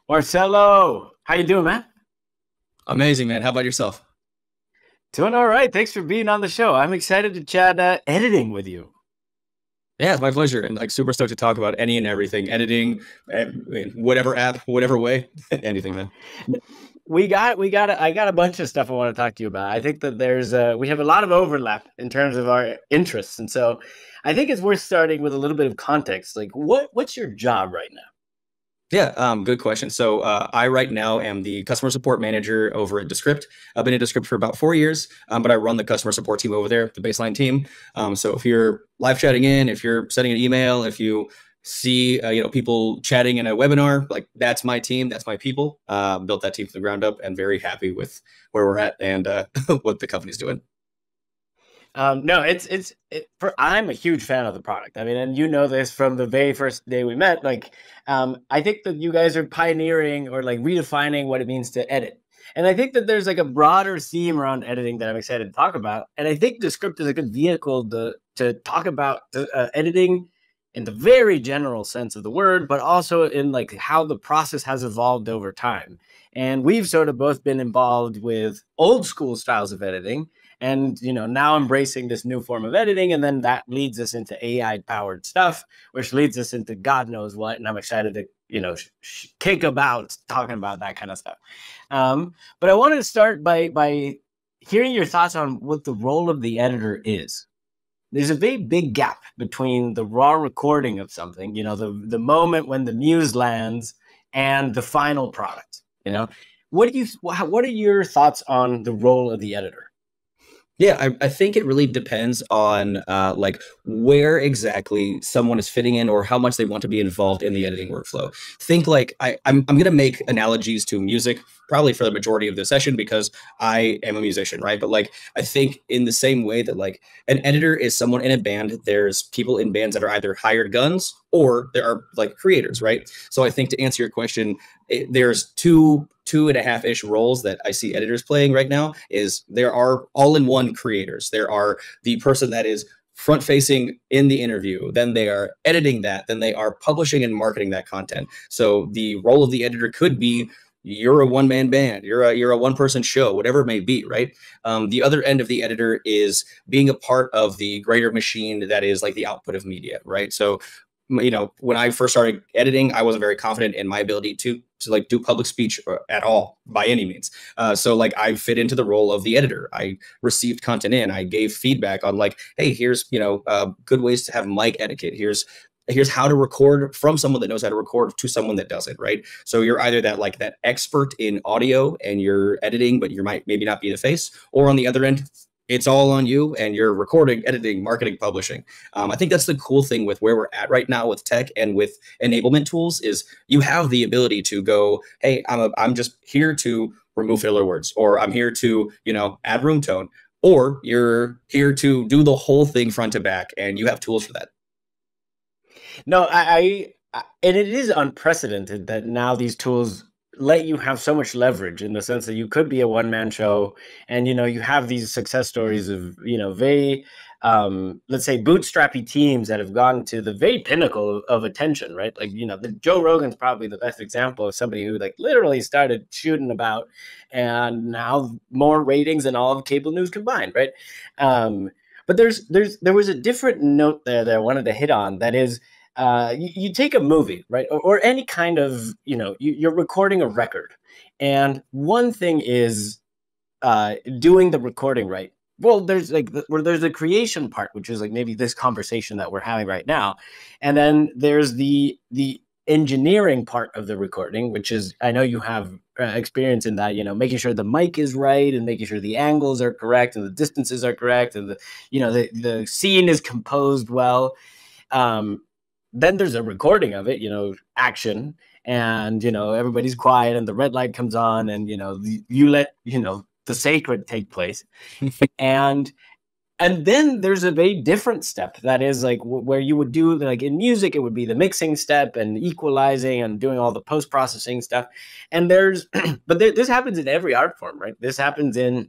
Marcello, how you doing, man? Amazing, man. How about yourself? Doing all right. Thanks for being on the show. I'm excited to chat editing with you. Yeah, it's my pleasure. And like super stoked to talk about any and everything, editing, whatever app, whatever way, anything, man. I got a bunch of stuff I want to talk to you about. I think that we have a lot of overlap in terms of our interests, and so I think it's worth starting with a little bit of context. Like, what's your job right now? Yeah, good question. So I right now am the customer support manager over at Descript. I've been at Descript for about 4 years, but I run the customer support team over there, the baseline team. So if you're live chatting in, if you're sending an email, if you see people chatting in a webinar, like that's my team, that's my people. Built that team from the ground up, and very happy with where we're at and what the company's doing. No, I'm a huge fan of the product. I mean, and you know this from the very first day we met. Like, I think that you guys are pioneering or like redefining what it means to edit. And I think that there's like a broader theme around editing that I'm excited to talk about. And I think Descript is a good vehicle to talk about editing in the very general sense of the word, but also in like how the process has evolved over time. And we've sort of both been involved with old school styles of editing and now embracing this new form of editing, and then that leads us into AI powered stuff, which leads us into God knows what. And I'm excited to kick about talking about that kind of stuff. But I wanted to start by hearing your thoughts on what the role of the editor is. There's a very big gap between the raw recording of something, the moment when the muse lands, and the final product. What are your thoughts on the role of the editor? Yeah, I think it really depends on like where exactly someone is fitting in or how much they want to be involved in the editing workflow. Think like I'm going to make analogies to music probably for the majority of the session because I am a musician, right? But like I think in the same way that like an editor is someone in a band, there's people in bands that are either hired guns or there are like creators, right? So I think to answer your question, there's two and a half ish roles that I see editors playing right now. Is there are all in one creators. There are the person that is front facing in the interview, then they are editing that, then they are publishing and marketing that content. So the role of the editor could be you're a one man band, you're a one person show, whatever it may be, right? The other end of the editor is being a part of the greater machine that is like the output of media, right? So when I first started editing, I wasn't very confident in my ability to like do public speech at all by any means. So like I fit into the role of the editor. I received content in. I gave feedback on like, hey, here's good ways to have mic etiquette. Here's how to record from someone that knows how to record to someone that doesn't, right? So you're either that expert in audio and you're editing, but you might maybe not be the face, or on the other end, it's all on you and you're recording, editing, marketing, publishing. I think that's the cool thing with where we're at right now with tech and with enablement tools is you have the ability to go, hey, I'm just here to remove filler words, or I'm here to, add room tone, or you're here to do the whole thing front to back and you have tools for that. No, and it is unprecedented that now these tools let you have so much leverage in the sense that you could be a one man show, and you have these success stories of very let's say bootstrappy teams that have gone to the very pinnacle of attention, right? Like the Joe Rogan's probably the best example of somebody who like literally started shooting about, and now more ratings than all of cable news combined, right? But there was a different note there that I wanted to hit on. That is, you take a movie, right, or any kind of, you're recording a record, and one thing is doing the recording right. Well, there's the creation part, which is like maybe this conversation that we're having right now, and then there's the engineering part of the recording, which is, I know you have experience in that, making sure the mic is right and making sure the angles are correct and the distances are correct and the scene is composed well. Um, then there's a recording of it, action, and everybody's quiet and the red light comes on, and you let the sacred take place, and then there's a very different step that is like where you would do, like in music, it would be the mixing step and equalizing and doing all the post processing stuff, and there's but this happens in every art form, right? This happens in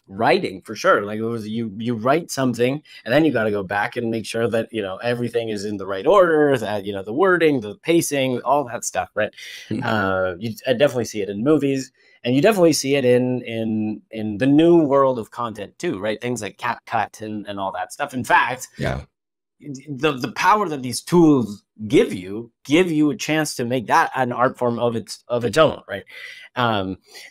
writing for sure. Like it was you write something and then you got to go back and make sure that everything is in the right order, that the wording, the pacing, all that stuff, right? I definitely see it in movies, and you definitely see it in the new world of content too, right? Things like CapCut and all that stuff. In fact, Yeah. the power that these tools give you a chance to make that an art form of its own, right?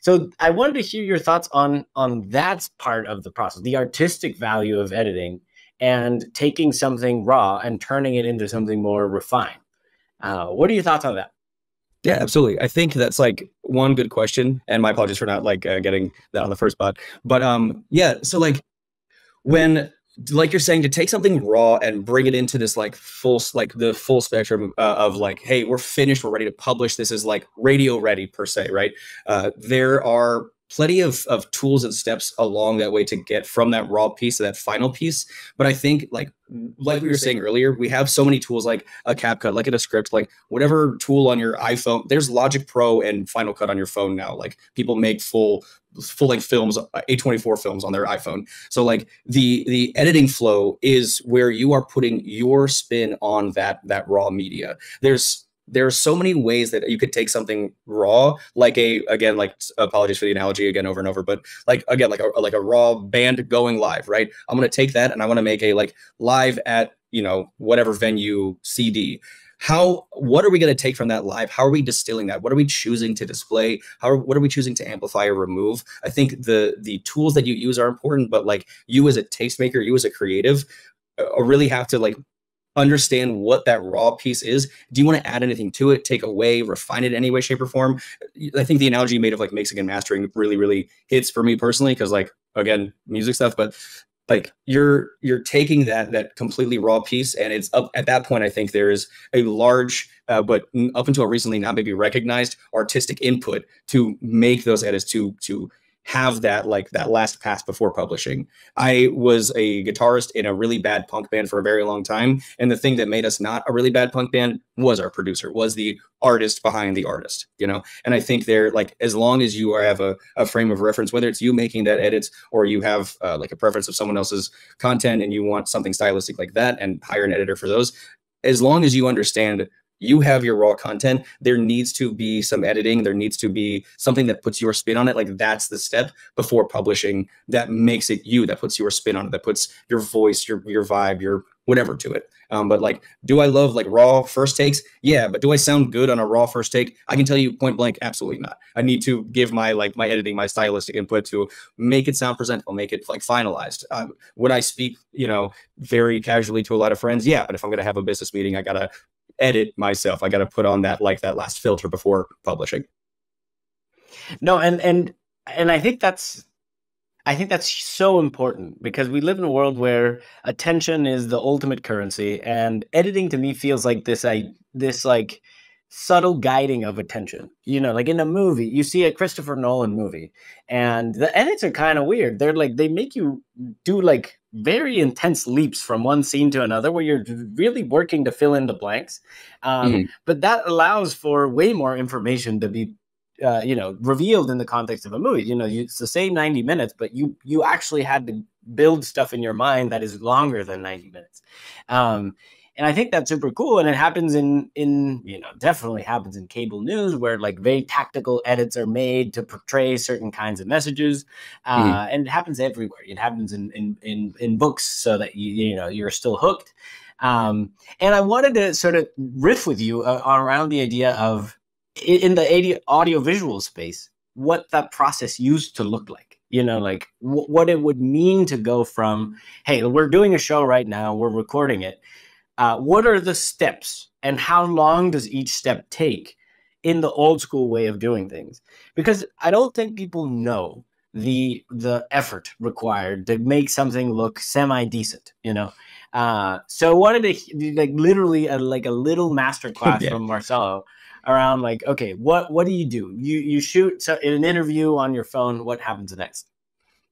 So I wanted to hear your thoughts on that part of the process, the artistic value of editing and taking something raw and turning it into something more refined. What are your thoughts on that? Yeah, absolutely. I think that's like one good question, and my apologies for not like getting that on the first spot. But yeah, so like when like you're saying to take something raw and bring it into this like the full spectrum of like, hey, we're finished, we're ready to publish, this is like radio ready per se, right? There are plenty of tools and steps along that way to get from that raw piece to that final piece. But I think like we were saying earlier, we have so many tools like a CapCut, like a Descript, like whatever tool on your iPhone. There's Logic Pro and Final Cut on your phone now. Like people make full-length films, A24 films on their iPhone. So like the editing flow is where you are putting your spin on that raw media. There are so many ways that you could take something raw, like apologies for the analogy again over and over, but like again like a raw band going live, right? I'm gonna take that and I want to make a like live at whatever venue CD. What are we going to take from that live? How are we distilling that? What are we choosing to display? What are we choosing to amplify or remove? I think the tools that you use are important, but like you as a tastemaker, you as a creative, really have to like understand what that raw piece is. Do you want to add anything to it, take away, refine it in any way, shape, or form? I think the analogy you made of like mixing and mastering really, really hits for me personally, because like again, music stuff, but like you're taking that completely raw piece, and it's up at that point. I think there is a large but up until recently not maybe recognized artistic input to make those edits, to have that like that last pass before publishing. I was a guitarist in a really bad punk band for a very long time, and the thing that made us not a really bad punk band was our producer, was the artist behind the artist, And I think they're like, as long as you have a frame of reference, whether it's you making that edits or you have like a preference of someone else's content and you want something stylistic like that and hire an editor for those, as long as you understand you have your raw content, there needs to be some editing. There needs to be something that puts your spin on it. Like that's the step before publishing that makes it you, that puts your spin on it, that puts your voice, your vibe, your whatever to it. But like, do I love like raw first takes? Yeah, but do I sound good on a raw first take? I can tell you point blank, absolutely not. I need to give my editing, my stylistic input to make it sound presentable, make it like finalized. When I speak, very casually to a lot of friends, yeah, but if I'm going to have a business meeting, I gotta edit myself. I got to put on that last filter before publishing. No, and I think that's so important, because we live in a world where attention is the ultimate currency, and editing to me feels like this like subtle guiding of attention. Like in a movie, you see a Christopher Nolan movie, and the edits are kind of weird. They're like, they make you do like very intense leaps from one scene to another, where you're really working to fill in the blanks. But that allows for way more information to be revealed in the context of a movie. It's the same 90 minutes, but you actually had to build stuff in your mind that is longer than 90 minutes. And I think that's super cool. And it happens definitely happens in cable news, where like very tactical edits are made to portray certain kinds of messages. And it happens everywhere. It happens in books, so that you're still hooked. And I wanted to sort of riff with you around the idea of, in the audio visual space, what that process used to look like, like what it would mean to go from, hey, we're doing a show right now, we're recording it. What are the steps, and how long does each step take in the old school way of doing things? Because I don't think people know the effort required to make something look semi-decent, So I wanted to like literally a little masterclass Yeah. from Marcello around like, okay, what do? You shoot an interview on your phone. What happens next?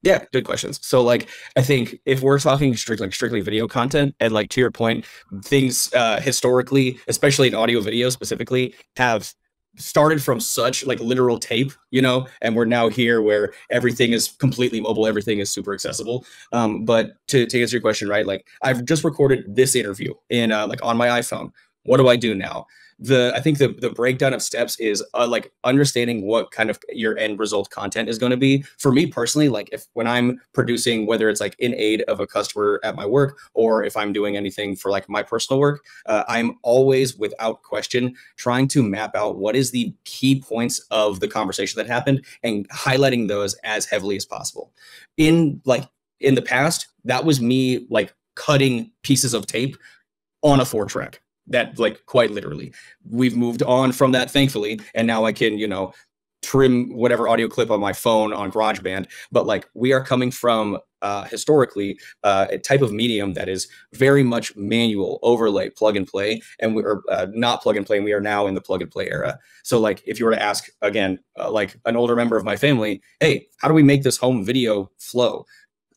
Yeah, good questions. So like, I think if we're talking strictly video content, and like to your point, things historically, especially in audio video specifically, have started from such like literal tape, you know, and we're now here where everything is completely mobile, everything is super accessible. But to answer your question, right, like I've just recorded this interview in like on my iPhone. What do I do now? I think the breakdown of steps is like understanding what kind of your end result content is going to be. For me personally, like if when I'm producing, whether it's like in aid of a customer at my work or if I'm doing anything for like my personal work, I'm always without question trying to map out what is the key points of the conversation that happened and highlighting those as heavily as possible. In the past, that was me like cutting pieces of tape on a 4-track. That like quite literally, we've moved on from that, thankfully, and now I can, you know, trim whatever audio clip on my phone on GarageBand. But like we are coming from historically a type of medium that is very much manual overlay, plug and play, and we're not plug and play. And we are now in the plug and play era. So like if you were to ask again, like an older member of my family, hey, how do we make this home video flow?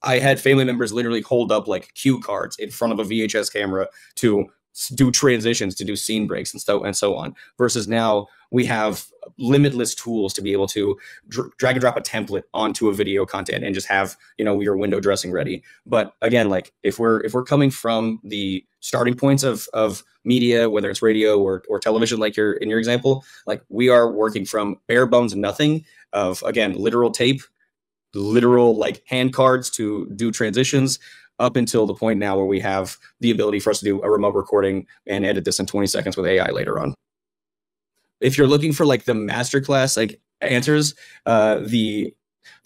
I had family members literally hold up like cue cards in front of a VHS camera to do transitions, to do scene breaks and so on, versus now we have limitless tools to be able to drag and drop a template onto a video content and just have, you know, your window dressing ready. But again, like if we're coming from the starting points of media, whether it's radio or television, like in your example, like we are working from bare bones nothing of, again, literal tape, literal like hand cards to do transitions, up until the point now where we have the ability for us to do a remote recording and edit this in 20 seconds with AI later on. If you're looking for like the masterclass like answers, the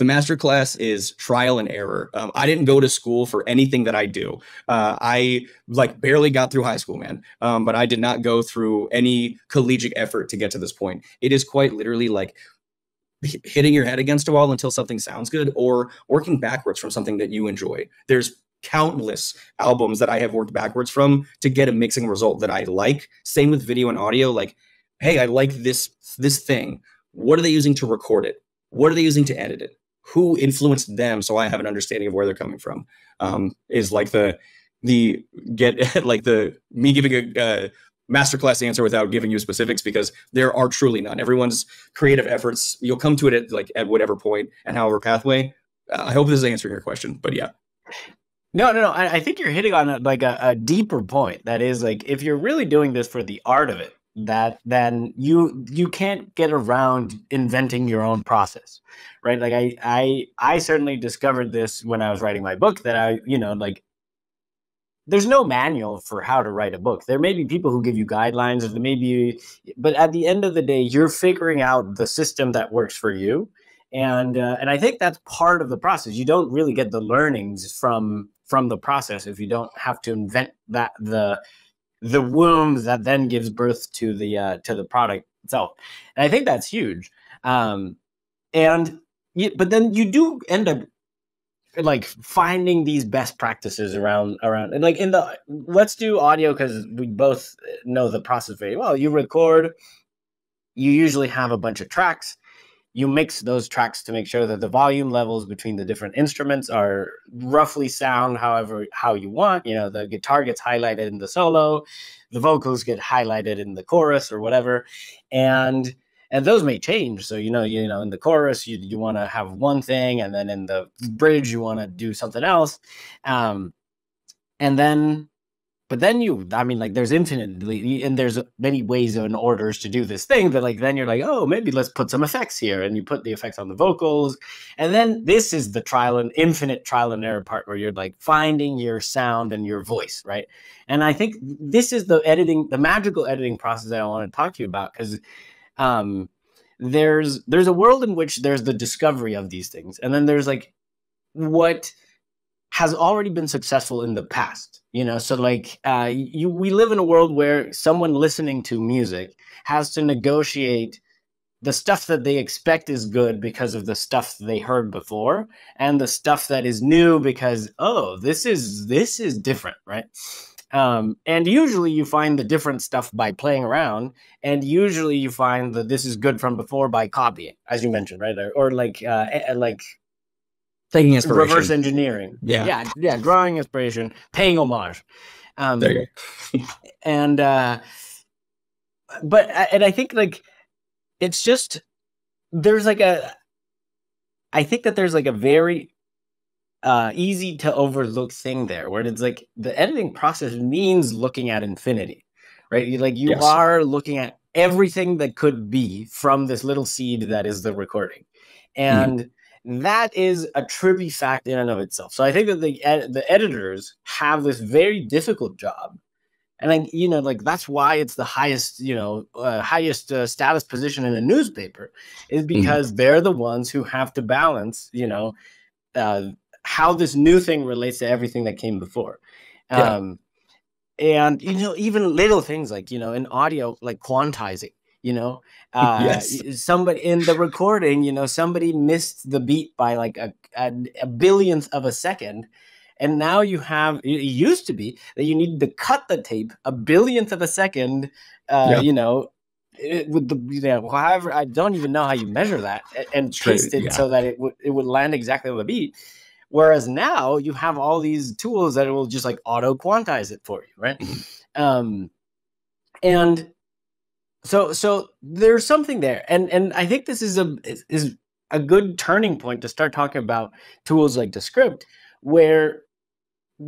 masterclass is trial and error. I didn't go to school for anything that I do. I like barely got through high school, man. But I did not go through any collegiate effort to get to this point. It is quite literally like hitting your head against a wall until something sounds good, or working backwards from something that you enjoy. There's countless albums that I have worked backwards from to get a mixing result that I like. Same with video and audio. Like, hey, I like this thing. What are they using to record it? What are they using to edit it? Who influenced them? So I have an understanding of where they're coming from. Is like the get like the me giving a masterclass answer without giving you specifics, because there are truly none. Everyone's creative efforts, you'll come to it at whatever point and however pathway. I hope this is answering your question, but yeah. No. I think you're hitting on a deeper point. That is, like, if you're really doing this for the art of it, then you can't get around inventing your own process, right? Like I certainly discovered this when I was writing my book, that there's no manual for how to write a book. There may be people who give you guidelines, or but at the end of the day, you're figuring out the system that works for you. And I think that's part of the process. You don't really get the learnings from the process if you don't have to invent the womb that then gives birth to the product itself. And I think that's huge. But then you do end up like finding these best practices around, and like let's do audio, because we both know the process very well. You record, you usually have a bunch of tracks. You mix those tracks to make sure that the volume levels between the different instruments are roughly sound how you want. You know, the guitar gets highlighted in the solo, the vocals get highlighted in the chorus or whatever. And those may change. So, you know, in the chorus, you want to have one thing, and then in the bridge, you want to do something else. But then there's infinitely, and there's many ways and orders to do this thing, that like, then you're like, oh, maybe let's put some effects here. And you put the effects on the vocals. And then this is the infinite trial and error part, where you're like finding your sound and your voice, right? And I think this is the magical editing process that I want to talk to you about, because there's a world in which there's the discovery of these things. And then there's like what has already been successful in the past, you know? So like, we live in a world where someone listening to music has to negotiate the stuff that they expect is good because of the stuff they heard before, and the stuff that is new because, oh, this is different, right? And usually you find the different stuff by playing around, and usually you find that this is good from before by copying, as you mentioned, right? Or like taking inspiration, reverse engineering, yeah, drawing inspiration, paying homage. There you go. And I think like it's just there's like a I think that there's like a very easy to overlook thing there where it's like the editing process means looking at infinity, right? You Yes. are looking at everything that could be from this little seed that is the recording. Mhm. And that is a trippy fact in and of itself. So I think that the editors have this very difficult job, and like that's why it's the highest highest status position in a newspaper, is Mhm. because they're the ones who have to balance uh, how this new thing relates to everything that came before. Yeah. um and even little things like in audio, like quantizing, you know Yes. somebody in the recording, somebody missed the beat by like a billionth of a second, and now it used to be that you needed to cut the tape a billionth of a second, Yeah. with the however, I don't even know how you measure that, and Straight. paste it Yeah. so that it would land exactly on the beat. Whereas now you have all these tools that will just like auto quantize it for you, right? Mhm. Um, and so there's something there, and I think this is a good turning point to start talking about tools like Descript, where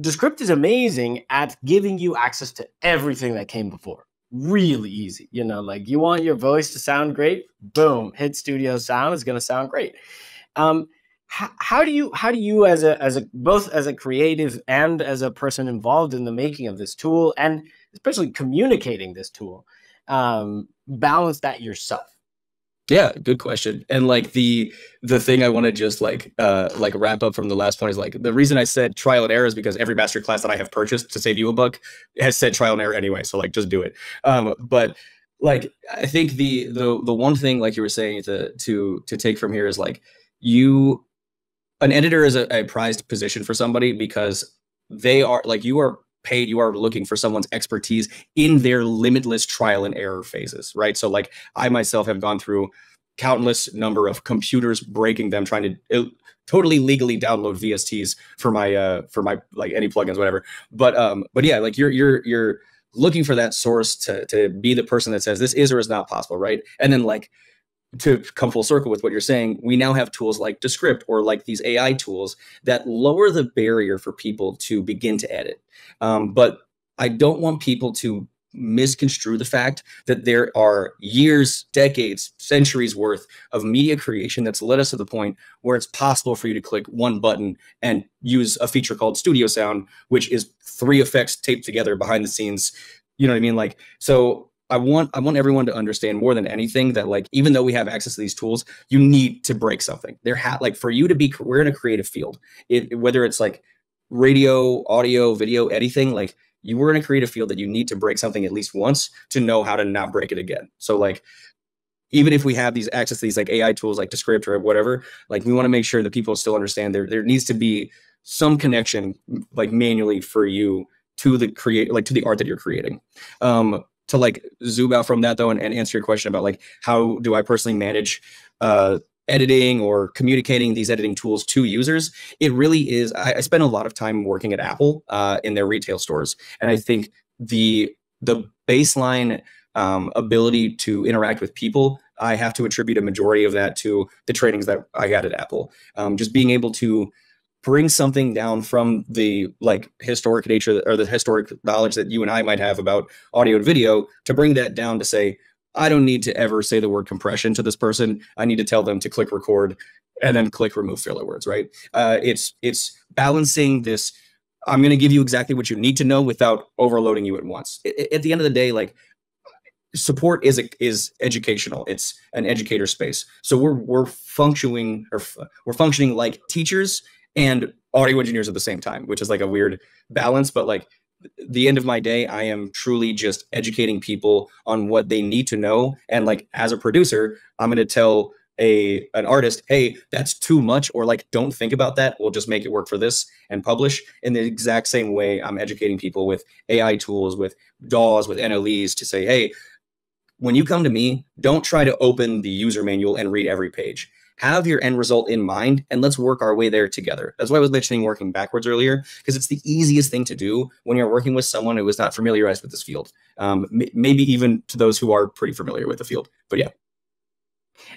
Descript is amazing at giving you access to everything that came before. Really easy, like you want your voice to sound great, boom, hit Studio Sound is going to sound great. Um, how do you as a both as a creative and as a person involved in the making of this tool, and especially communicating this tool, balance that yourself? Yeah, good question. And like the thing I want to just like wrap up from the last point is like the reason I said trial and error is because every master class that I have purchased to save you a buck has said trial and error anyway. So like just do it. But like I think the one thing like you were saying to take from here is like you an editor is a prized position for somebody because they are like you are paid, you are looking for someone's expertise in their limitless trial and error phases, right? So like I myself have gone through countless number of computers breaking them trying to totally legally download VSTs for my like any plugins whatever. But yeah, like you're looking for that source to be the person that says this is or is not possible, right? And then like to come full circle with what you're saying, we now have tools like Descript or like these AI tools that lower the barrier for people to begin to edit. But I don't want people to misconstrue the fact that there are years, decades, centuries worth of media creation that's led us to the point where it's possible for you to click one button and use a feature called Studio Sound, which is three effects taped together behind the scenes. You know what I mean? Like, so I want everyone to understand more than anything that like even though we have access to these tools, you need to break something. Like for you to be we're in a creative field. Whether it's like radio, audio, video, anything, like you were in a creative field that you need to break something at least once to know how to not break it again. So like even if we have these access to these like AI tools like Descript or whatever, like we want to make sure that people still understand there needs to be some connection like manually for you to the create like to the art that you're creating. To like zoom out from that though and answer your question about like how do I personally manage editing or communicating these editing tools to users, it really is I spend a lot of time working at Apple in their retail stores, and I think the baseline ability to interact with people, I have to attribute a majority of that to the trainings that I got at Apple. Just being able to bring something down from the like historic nature or the historic knowledge that you and I might have about audio and video to bring that down to say, I don't need to ever say the word compression to this person. I need to tell them to click record and then click remove filler words, right? It's balancing this. I'm going to give you exactly what you need to know without overloading you at once. At the end of the day, like support is educational. It's an educator space. So we're functioning or we're functioning like teachers and audio engineers at the same time, which is like a weird balance. But like the end of my day, I am truly just educating people on what they need to know. And like as a producer, I'm going to tell an artist, hey, that's too much, or like don't think about that. We'll just make it work for this and publish. In the exact same way, I'm educating people with AI tools, with DAWs, with NLEs to say, hey, when you come to me, don't try to open the user manual and read every page. Have your end result in mind and let's work our way there together. That's why I was mentioning working backwards earlier, because it's the easiest thing to do when you're working with someone who is not familiarized with this field. Maybe even to those who are pretty familiar with the field. But yeah.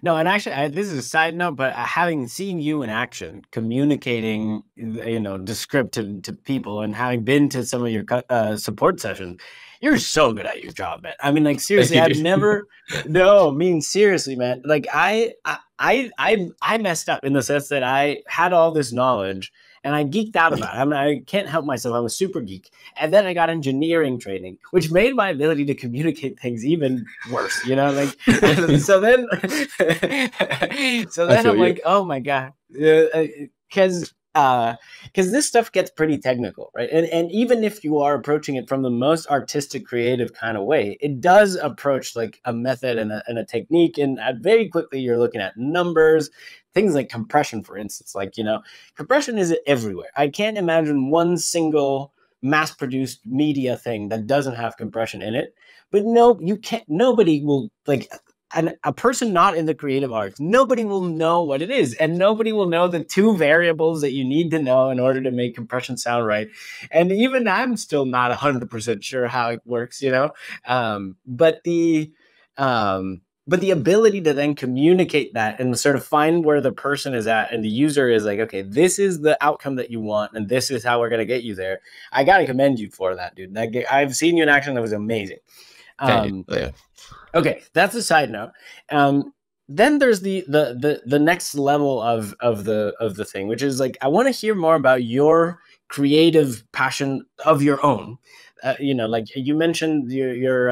No, and actually, this is a side note, but having seen you in action, communicating, Descript to people, and having been to some of your support sessions, you're so good at your job, man. I mean, like Thank seriously, you, I've dude. never, no, I mean seriously, man. Like I messed up in the sense that I had all this knowledge and I geeked out about it. I mean, I can't help myself. I'm a super geek. And then I got engineering training, which made my ability to communicate things even worse, like so then so I then feel I'm you. like, oh my God. Because this stuff gets pretty technical, right? And even if you are approaching it from the most artistic, creative kind of way, it does approach like a method and a technique. And very quickly, you're looking at numbers, things like compression, for instance. Like, compression is everywhere. I can't imagine one single mass-produced media thing that doesn't have compression in it. But no, you can't. Nobody will like and a person not in the creative arts, nobody will know what it is, and nobody will know the two variables that you need to know in order to make compression sound right. And even I'm still not 100% sure how it works, um, but the but the ability to then communicate that and sort of find where the person is at and the user is like, okay, this is the outcome that you want and this is how we're going to get you there. I got to commend you for that, dude. I've seen you in action. That was amazing. Thank you. um, Yeah. Okay, that's a side note. Then there's the next level of the thing, which is like I want to hear more about your creative passion of your own. Like you mentioned your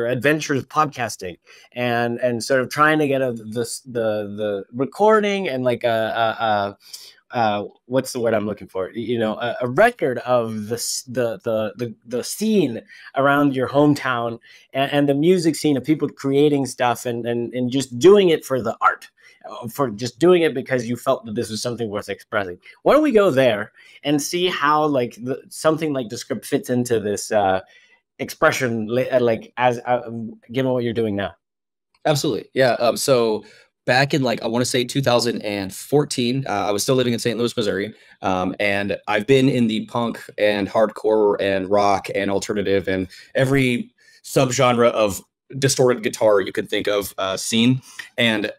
adventures podcasting and sort of trying to get the recording and like what's the word I'm looking for? A record of the scene around your hometown and the music scene of people creating stuff and just doing it for the art, for just doing it because you felt that this was something worth expressing. Why don't we go there and see how like something like Descript fits into this expression, like as given what you're doing now? Absolutely. Yeah. So back in like I want to say 2014, I was still living in St. Louis, Missouri, and I've been in the punk and hardcore and rock and alternative and every subgenre of distorted guitar you could think of scene. And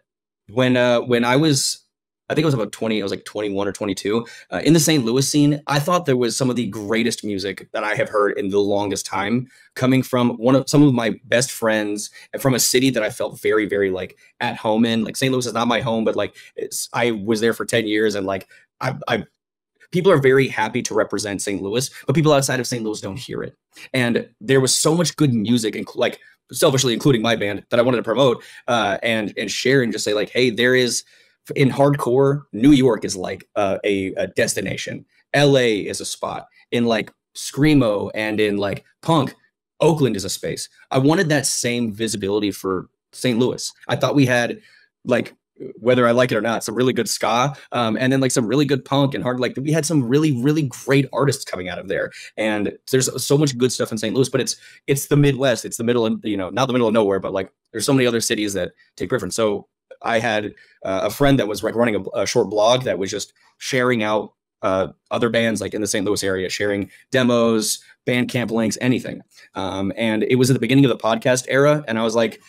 when I was I think I was about 20, I was like 21 or 22 in the St. Louis scene. I thought there was some of the greatest music that I have heard in the longest time coming from some of my best friends and from a city that I felt very, very like at home in. Like St. Louis is not my home, but like I was there for 10 years and like I people are very happy to represent St. Louis, but people outside of St. Louis don't hear it. And there was so much good music, like selfishly including my band, that I wanted to promote and share and just say like, hey, there is in hardcore, New York is like a destination. LA is a spot. In like screamo and in like punk, Oakland is a space. I wanted that same visibility for St. Louis. I thought we had like whether I like it or not, some really good ska, and then like some really good punk and hard. Like we had some really, really great artists coming out of there, and there's so much good stuff in St. Louis. But it's the Midwest, it's the middle, and not the middle of nowhere, but like there's so many other cities that take preference. So I had a friend that was like running a short blog that was just sharing out other bands like in the St. Louis area, sharing demos, Bandcamp links, anything. And it was at the beginning of the podcast era, and I was like,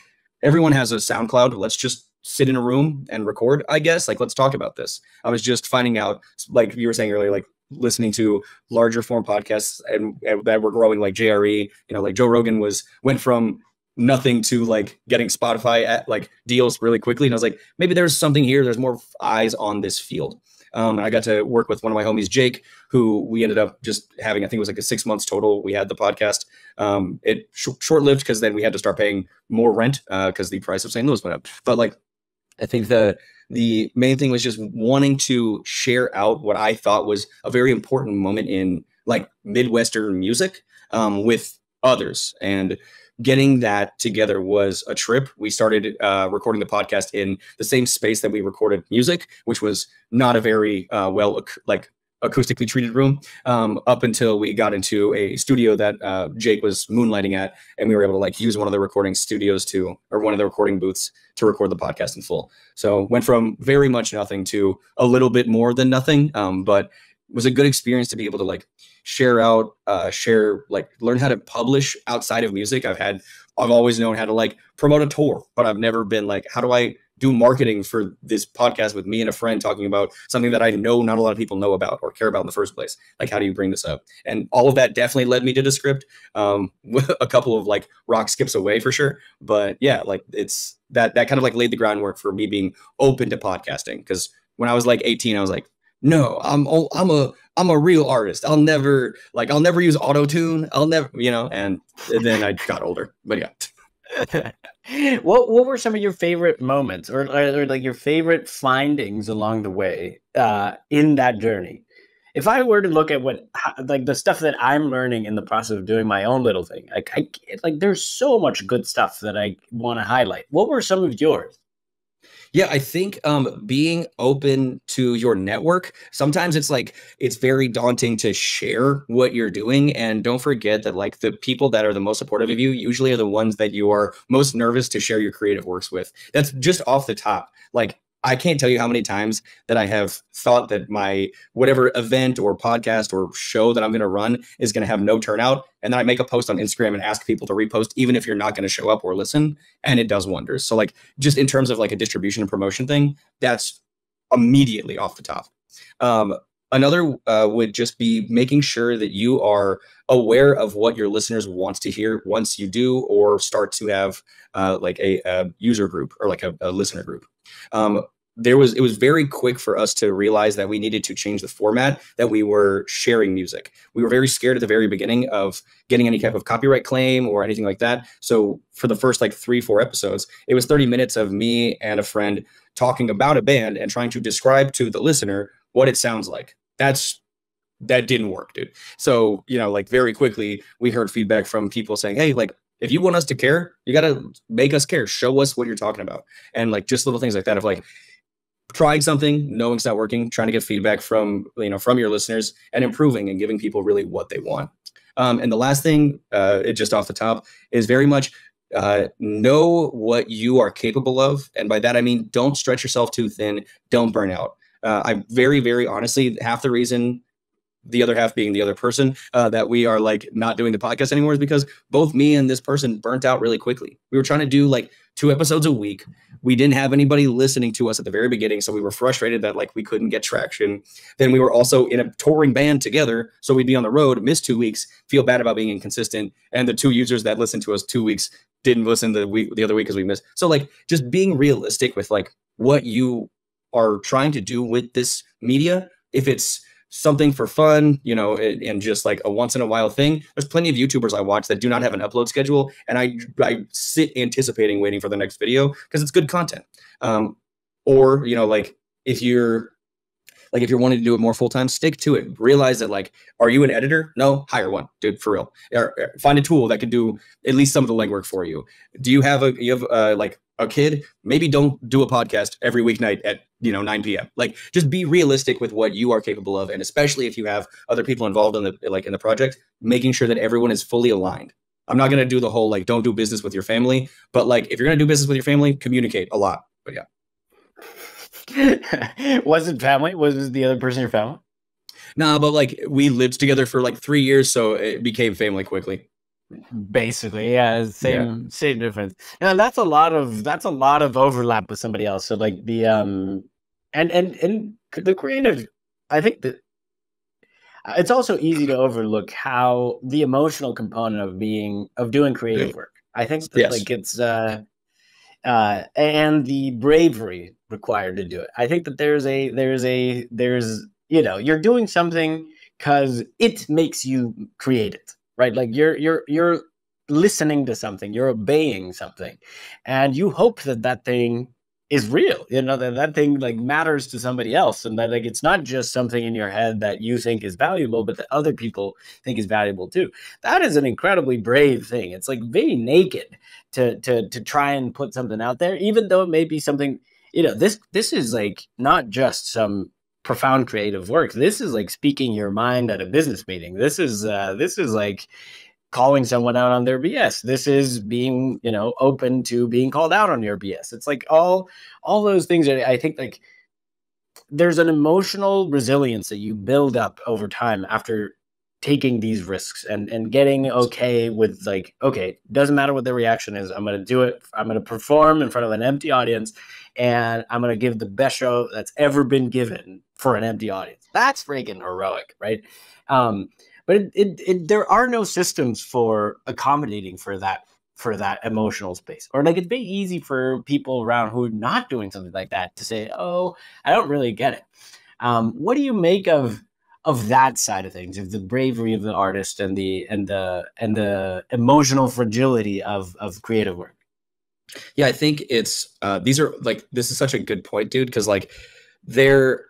everyone has a SoundCloud. Let's just sit in a room and record, I guess. Like, let's talk about this. I was just finding out, like you were saying earlier, like listening to larger form podcasts and that were growing, like JRE, like Joe Rogan went from nothing to like getting Spotify at like deals really quickly. And I was like, maybe there's something here. There's more eyes on this field. And I got to work with one of my homies, Jake, who we ended up just having, I think it was like a 6 months total. We had the podcast. It short-lived because then we had to start paying more rent because the price of St. Louis went up. But like, I think the main thing was just wanting to share out what I thought was a very important moment in like Midwestern music with others. And getting that together was a trip. We started recording the podcast in the same space that we recorded music, which was not a very acoustically treated room up until we got into a studio that Jake was moonlighting at, and we were able to like use one of the recording studios or one of the recording booths to record the podcast in full. So went from very much nothing to a little bit more than nothing, but it was a good experience to be able to like share out, learn how to publish outside of music. I've always known how to like promote a tour, but I've never been like, how do I do marketing for this podcast with me and a friend talking about something that I know not a lot of people know about or care about in the first place. Like, how do you bring this up? And all of that definitely led me to Descript. A couple of like rock skips away for sure. But yeah, like it's that kind of like laid the groundwork for me being open to podcasting. Because when I was like 18, I was like, no, I'm a real artist. I'll never use auto tune. I'll never, and then I got older. But yeah. What were some of your favorite moments or like your favorite findings along the way in that journey? If I were to look at like the stuff that I'm learning in the process of doing my own little thing, like there's so much good stuff that I want to highlight. What were some of yours? Yeah, I think being open to your network, sometimes it's very daunting to share what you're doing. And don't forget that like the people that are the most supportive of you usually are the ones that you are most nervous to share your creative works with. That's just off the top. Like, I can't tell you how many times that I have thought that my whatever event or podcast or show that I'm going to run is going to have no turnout. And then I make a post on Instagram and ask people to repost, even if you're not going to show up or listen. And it does wonders. So like just in terms of like a distribution and promotion thing, that's immediately off the top. Another would just be making sure that you are aware of what your listeners want to hear once you do or start to have like a user group or like a listener group. It was very quick for us to realize that we needed to change the format that we were sharing music. We were very scared at the very beginning of getting any type of copyright claim or anything like that. So for the first like 3-4 episodes, it was 30 minutes of me and a friend talking about a band and trying to describe to the listener what it sounds like. That didn't work, dude. So, like very quickly we heard feedback from people saying, hey, like, if you want us to care, you got to make us care. Show us what you're talking about. And like just little things like that of like trying something, knowing it's not working, trying to get feedback from your listeners and improving and giving people really what they want. And the last thing, it just off the top, is very much know what you are capable of. And by that, I mean, don't stretch yourself too thin. Don't burn out. I very, very honestly, half the reason, the other half being the other person, that we are like not doing the podcast anymore is because both me and this person burnt out really quickly. We were trying to do like 2 episodes a week. We didn't have anybody listening to us at the very beginning. So we were frustrated that like we couldn't get traction. Then we were also in a touring band together. So we'd be on the road, miss 2 weeks, feel bad about being inconsistent. And the 2 users that listened to us 2 weeks didn't listen the other week because we missed. So like just being realistic with like what you are trying to do with this media. If it's something for fun, and just like a once in a while thing, there's plenty of YouTubers I watch that do not have an upload schedule. And I sit anticipating waiting for the next video because it's good content. Or, like if you're wanting to do it more full-time, stick to it. Realize that like, are you an editor? No, hire one, dude, for real. Or find a tool that can do at least some of the legwork for you. Do you have like a kid? Maybe don't do a podcast every weeknight at 9 p.m. Like just be realistic with what you are capable of. And especially if you have other people involved in the project, making sure that everyone is fully aligned. I'm not going to do the whole, like, don't do business with your family, but like, if you're going to do business with your family, communicate a lot. But yeah. Was it family? Was the other person your family? Nah, but like we lived together for like 3 years, so it became family quickly. Basically, yeah, same difference. Now that's a lot of overlap with somebody else. So like the and the creative, I think that it's also easy to overlook how the emotional component of doing creative work. I think that like it's and the bravery required to do it. I think that there's you're doing something because it makes you create it, right? Like you're listening to something, you're obeying something, and you hope that thing is real, that thing like matters to somebody else, and that like it's not just something in your head that you think is valuable, but that other people think is valuable too. That is an incredibly brave thing. It's like very naked to try and put something out there, even though it may be something, this is like not just some profound creative work. This is like speaking your mind at a business meeting. This is like calling someone out on their BS. This is being, open to being called out on your BS. It's like all those things. I think like there's an emotional resilience that you build up over time after taking these risks and getting okay with like, okay, doesn't matter what the reaction is, I'm going to do it. I'm going to perform in front of an empty audience, and I'm going to give the best show that's ever been given for an empty audience. That's freaking heroic, right? But there are no systems for accommodating for that emotional space. Or like, it's very easy for people around who are not doing something like that to say, oh, I don't really get it. What do you make of that side of things, of the bravery of the artist and the emotional fragility of creative work? Yeah, I think it's these are like, this is such a good point, dude, because like there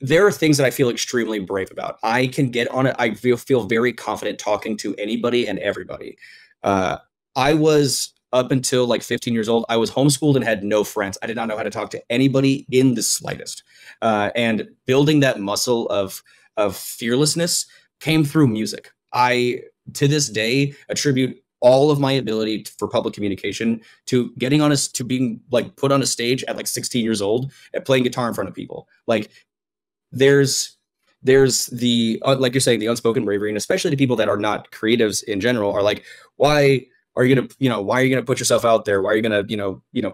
there are things that I feel extremely brave about. I can get on it. I feel very confident talking to anybody and everybody. Uh, I was up until like 15 years old. I was homeschooled and had no friends. I did not know how to talk to anybody in the slightest. And building that muscle of fearlessness came through music. I to this day attribute all of my ability for public communication to getting on a to being like put on a stage at like 16 years old and playing guitar in front of people. Like there's the like you're saying, the unspoken bravery, and especially to people that are not creatives in general, are like, why are you gonna, why are you gonna put yourself out there? Why are you gonna,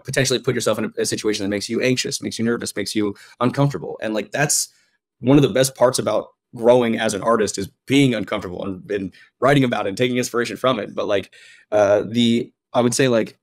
potentially put yourself in a situation that makes you anxious, makes you nervous, makes you uncomfortable? And like that's one of the best parts about growing as an artist, is being uncomfortable and writing about it and taking inspiration from it. But like the I would say, like,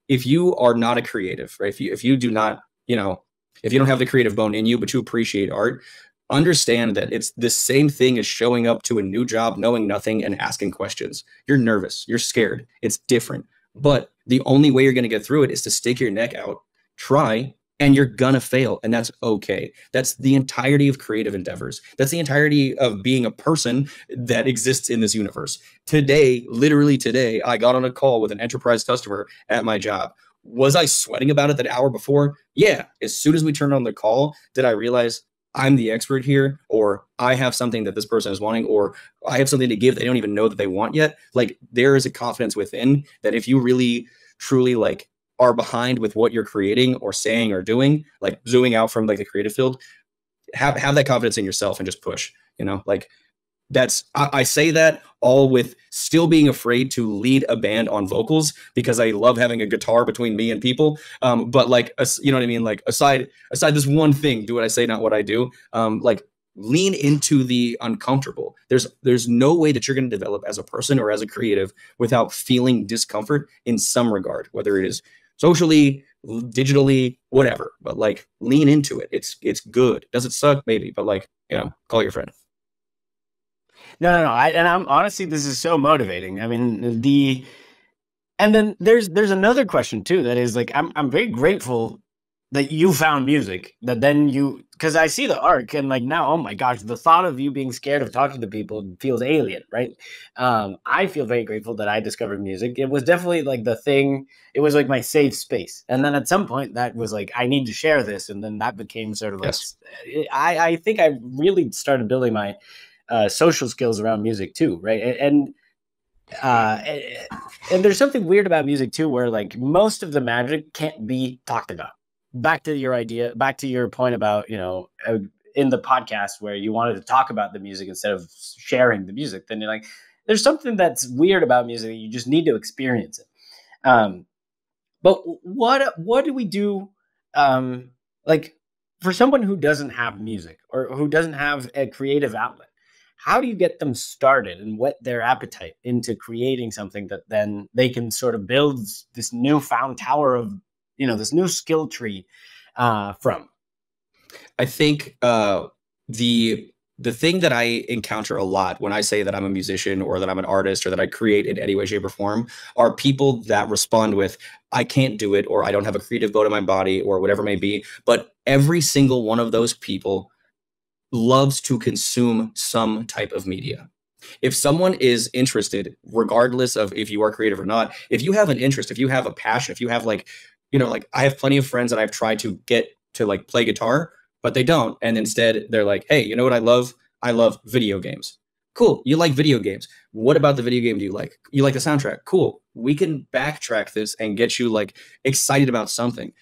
if you are not a creative, right? If you do not, if you don't have the creative bone in you, but you appreciate art, understand that it's the same thing as showing up to a new job, knowing nothing and asking questions. You're nervous, you're scared. It's different. But the only way you're going to get through it is to stick your neck out, try, and you're gonna fail, and that's okay. That's the entirety of creative endeavors. That's the entirety of being a person that exists in this universe. Today, literally today, I got on a call with an enterprise customer at my job. Was I sweating about it the hour before? Yeah. As soon as we turned on the call, did I realize I'm the expert here, or I have something that this person is wanting, or I have something to give they don't even know that they want yet? Like, there is a confidence within that if you really, truly, like, are behind with what you're creating or saying or doing, like zooming out from like the creative field, have that confidence in yourself and just push, like that's, I say that all with still being afraid to lead a band on vocals, because I love having a guitar between me and people. But like, you know what I mean? Like aside this one thing, do what I say, not what I do. Like, lean into the uncomfortable. There's no way that you're going to develop as a person or as a creative without feeling discomfort in some regard, whether it is socially, digitally, whatever. But like, lean into it. It's good. Does it suck? Maybe, but like, call your friend. No. I'm honestly, this is so motivating. I mean, and then there's another question too, that is like, I'm very grateful that you found music, that then because I see the arc, and like now, oh my gosh, the thought of you being scared of talking to people feels alien, right? I feel very grateful that I discovered music. It was definitely like the thing, it was like my safe space. And then at some point that was like, I need to share this. And then that became sort of like, Yes. I think I really started building my social skills around music too, right? Uh, and there's something weird about music too, where like most of the magic can't be talked about. Back to your point about, in the podcast where you wanted to talk about the music instead of sharing the music, then you're like, there's something that's weird about music. You just need to experience it. But what do we do? Like, for someone who doesn't have music or who doesn't have a creative outlet, how do you get them started and whet their appetite into creating something that then they can sort of build this newfound tower of, this new skill tree from? I think the thing that I encounter a lot when I say that I'm a musician or that I'm an artist or that I create in any way, shape, or form are people that respond with, I can't do it, or I don't have a creative bone in my body, or whatever it may be. But every single one of those people loves to consume some type of media. If someone is interested, regardless of if you are creative or not, if you have an interest, if you have a passion, if you have like, like, I have plenty of friends that I've tried to get to like play guitar, but they don't. And instead they're like, hey, you know what I love? I love video games. Cool. You like video games. What about the video game do you like? You like the soundtrack. Cool. We can backtrack this and get you like excited about something.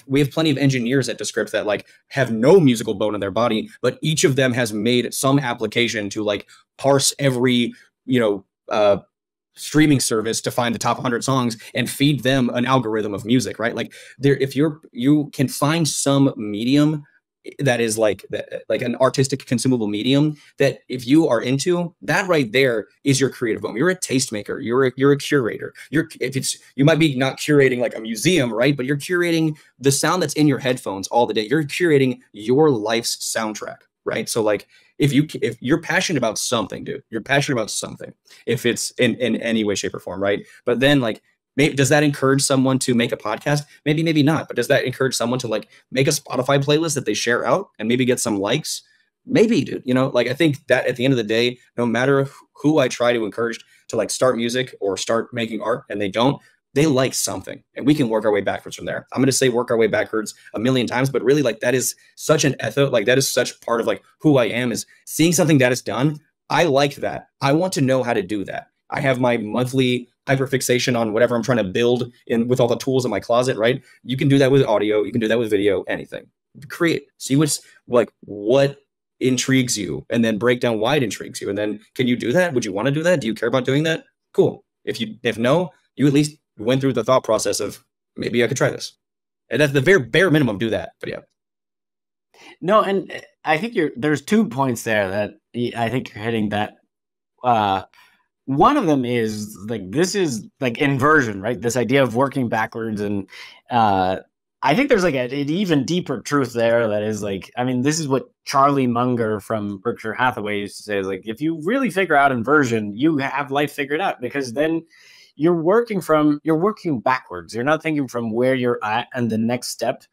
We have plenty of engineers at Descript that like have no musical bone in their body, but each of them has made some application to like parse every, you know, streaming service to find the top 100 songs and feed them an algorithm of music, right? Like if you can find some medium that is like an artistic consumable medium that if you are into, that right there is your creative home. You're a tastemaker, you're a curator. You might be not curating like a museum, right? But you're curating the sound that's in your headphones all the day. You're curating your life's soundtrack, right? So like if you're passionate about something, dude, you're passionate about something, if it's in any way, shape, or form, right? But then like, does that encourage someone to make a podcast? Maybe, maybe not. But does that encourage someone to like make a Spotify playlist that they share out and maybe get some likes? Maybe, dude. You know, like I think that at the end of the day, no matter who I try to encourage to like start music or start making art and they don't, they like something, and we can work our way backwards from there. I'm going to say work our way backwards a million times, but really like that is such an ethic, like that is such part of like who I am, is seeing something that is done. I like that. I want to know how to do that. I have my monthly hyperfixation on whatever I'm trying to build in with all the tools in my closet, right? You can do that with audio. You can do that with video, anything. Create, see what intrigues you, and then break down why it intrigues you. And then can you do that? Would you want to do that? Do you care about doing that? Cool. If no, you at least went through the thought process of maybe I could try this. And at the very bare minimum, do that. But yeah. No, and I think there's 2 points there that I think you're hitting that. One of them is like, this is like inversion, right? This idea of working backwards. And I think there's like an even deeper truth there that is like, I mean, this is what Charlie Munger from Berkshire Hathaway used to say, is like, if you really figure out inversion, you have life figured out, because then you're working backwards. You're not thinking from where you're at and the next step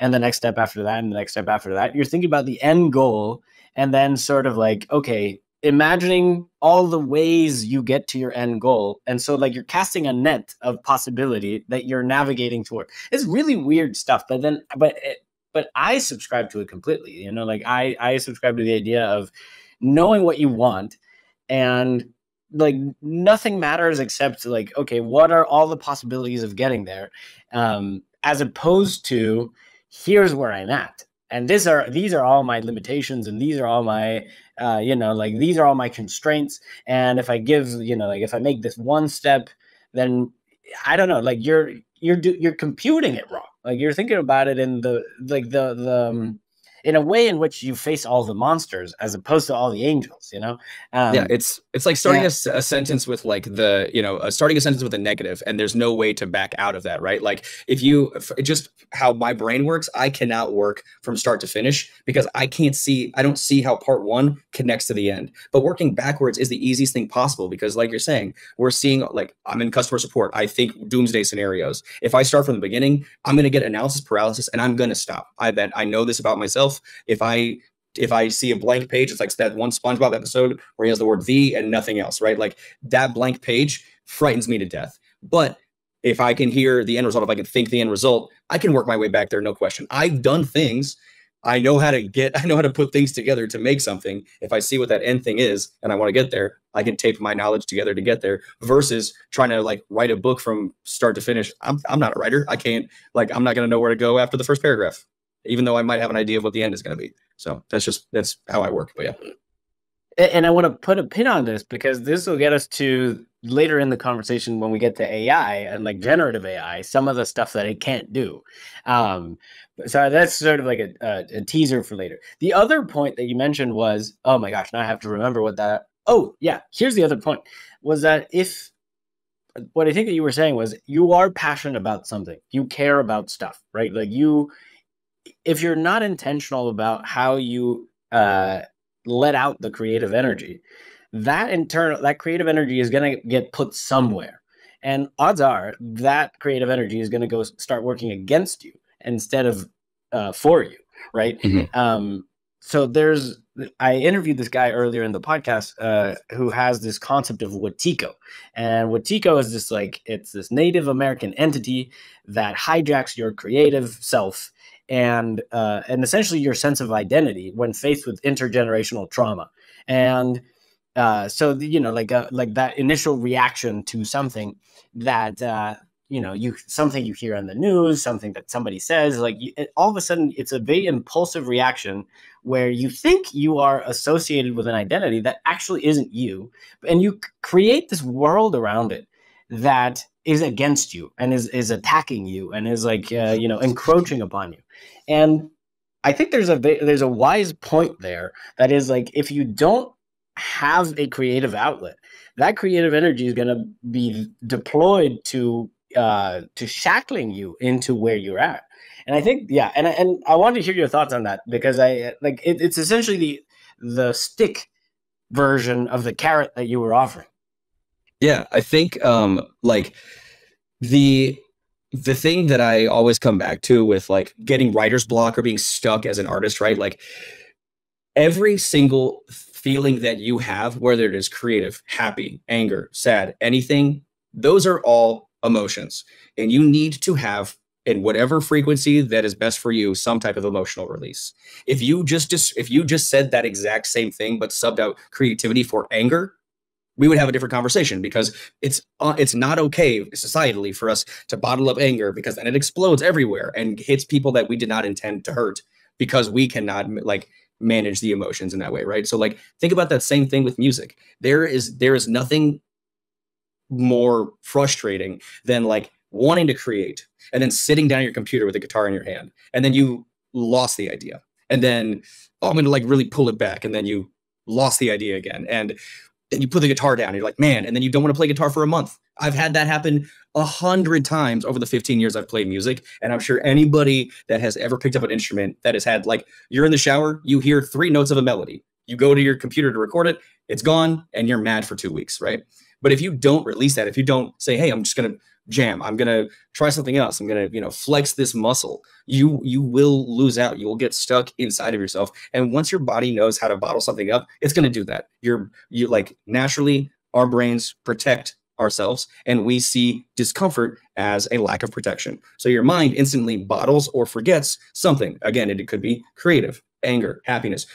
and the next step after that and the next step after that. You're thinking about the end goal, and then sort of like, okay, imagining all the ways you get to your end goal. And so like you're casting a net of possibility that you're navigating toward. It's really weird stuff. But I subscribe to it completely. You know, like I subscribe to the idea of knowing what you want, and like nothing matters except like, okay, what are all the possibilities of getting there? As opposed to, here's where I'm at. And these are all my limitations, and these are all my, these are all my constraints. And if I if I make this one step, then I don't know, like you're computing it wrong. Like you're thinking about it in in a way in which you face all the monsters as opposed to all the angels, you know? Yeah, it's like starting a sentence with like starting a sentence with a negative, and there's no way to back out of that, right? Like just how my brain works, I cannot work from start to finish because I don't see how part one connects to the end. But working backwards is the easiest thing possible, because like you're saying, we're seeing, like, I'm in customer support. I think doomsday scenarios. If I start from the beginning, I'm going to get analysis paralysis, and I'm going to stop. I know this about myself. If I see a blank page, it's like that one SpongeBob episode where he has the word "the" and nothing else, right? Like that blank page frightens me to death. But if I can hear the end result, if I can think the end result, I can work my way back there, no question. I've done things. I know how to put things together to make something. If I see what that end thing is and I want to get there, I can tape my knowledge together to get there, versus trying to like write a book from start to finish. I'm not a writer. I can't, like, I'm not going to know where to go after the first paragraph, even though I might have an idea of what the end is going to be. So that's how I work. But yeah. And I want to put a pin on this, because this will get us to later in the conversation when we get to AI and like generative AI, some of the stuff that it can't do. So that's sort of like a teaser for later. The other point that you mentioned was, oh my gosh, now I have to remember what that. Oh yeah, here's the other point, was that what I think that you were saying was, you are passionate about something, you care about stuff, right? Like if you're not intentional about how you let out the creative energy, that creative energy is going to get put somewhere, and odds are that creative energy is going to go start working against you instead of for you, right? Mm-hmm. So I interviewed this guy earlier in the podcast who has this concept of Wetiko, and Wetiko is it's this Native American entity that hijacks your creative self and essentially your sense of identity when faced with intergenerational trauma. And So you know, like that initial reaction to something that you know, something you hear on the news, something that somebody says, like all of a sudden it's a very impulsive reaction where you think you are associated with an identity that actually isn't you, and you create this world around it that is against you and is attacking you and is like you know, encroaching upon you. And I think there's a wise point there that is like, if you don't have a creative outlet, that creative energy is going to be deployed to shackling you into where you're at. And I think, yeah, and I want to hear your thoughts on that, because I like it's essentially the stick version of the carrot that you were offering. Yeah, I think like the the thing that I always come back to with like getting writer's block or being stuck as an artist, right? Like every single feeling that you have, whether it is creative, happy, anger, sad, anything, those are all emotions. And you need to have, in whatever frequency that is best for you, some type of emotional release. If you just said that exact same thing but subbed out creativity for anger, we would have a different conversation, because it's not okay societally for us to bottle up anger, because then it explodes everywhere and hits people that we did not intend to hurt, because we cannot like manage the emotions in that way, right? So like think about that same thing with music. There is nothing more frustrating than like wanting to create and then sitting down at your computer with a guitar in your hand, and then you lost the idea, and then, oh, I'm gonna like really pull it back, and then you lost the idea again, and then you put the guitar down and you're like, man, and then you don't want to play guitar for a month. I've had that happen 100 times over the 15 years I've played music. And I'm sure anybody that has ever picked up an instrument that has had, like, you're in the shower, you hear 3 notes of a melody, you go to your computer to record it, it's gone, and you're mad for 2 weeks, right? But if you don't release that, if you don't say, hey, I'm just going to jam, I'm going to try something else, I'm going to, flex this muscle, you will lose out. You will get stuck inside of yourself. And once your body knows how to bottle something up, it's going to do that. You like, naturally, our brains protect ourselves, and we see discomfort as a lack of protection. So your mind instantly bottles or forgets something. Again, it could be creative, anger, happiness,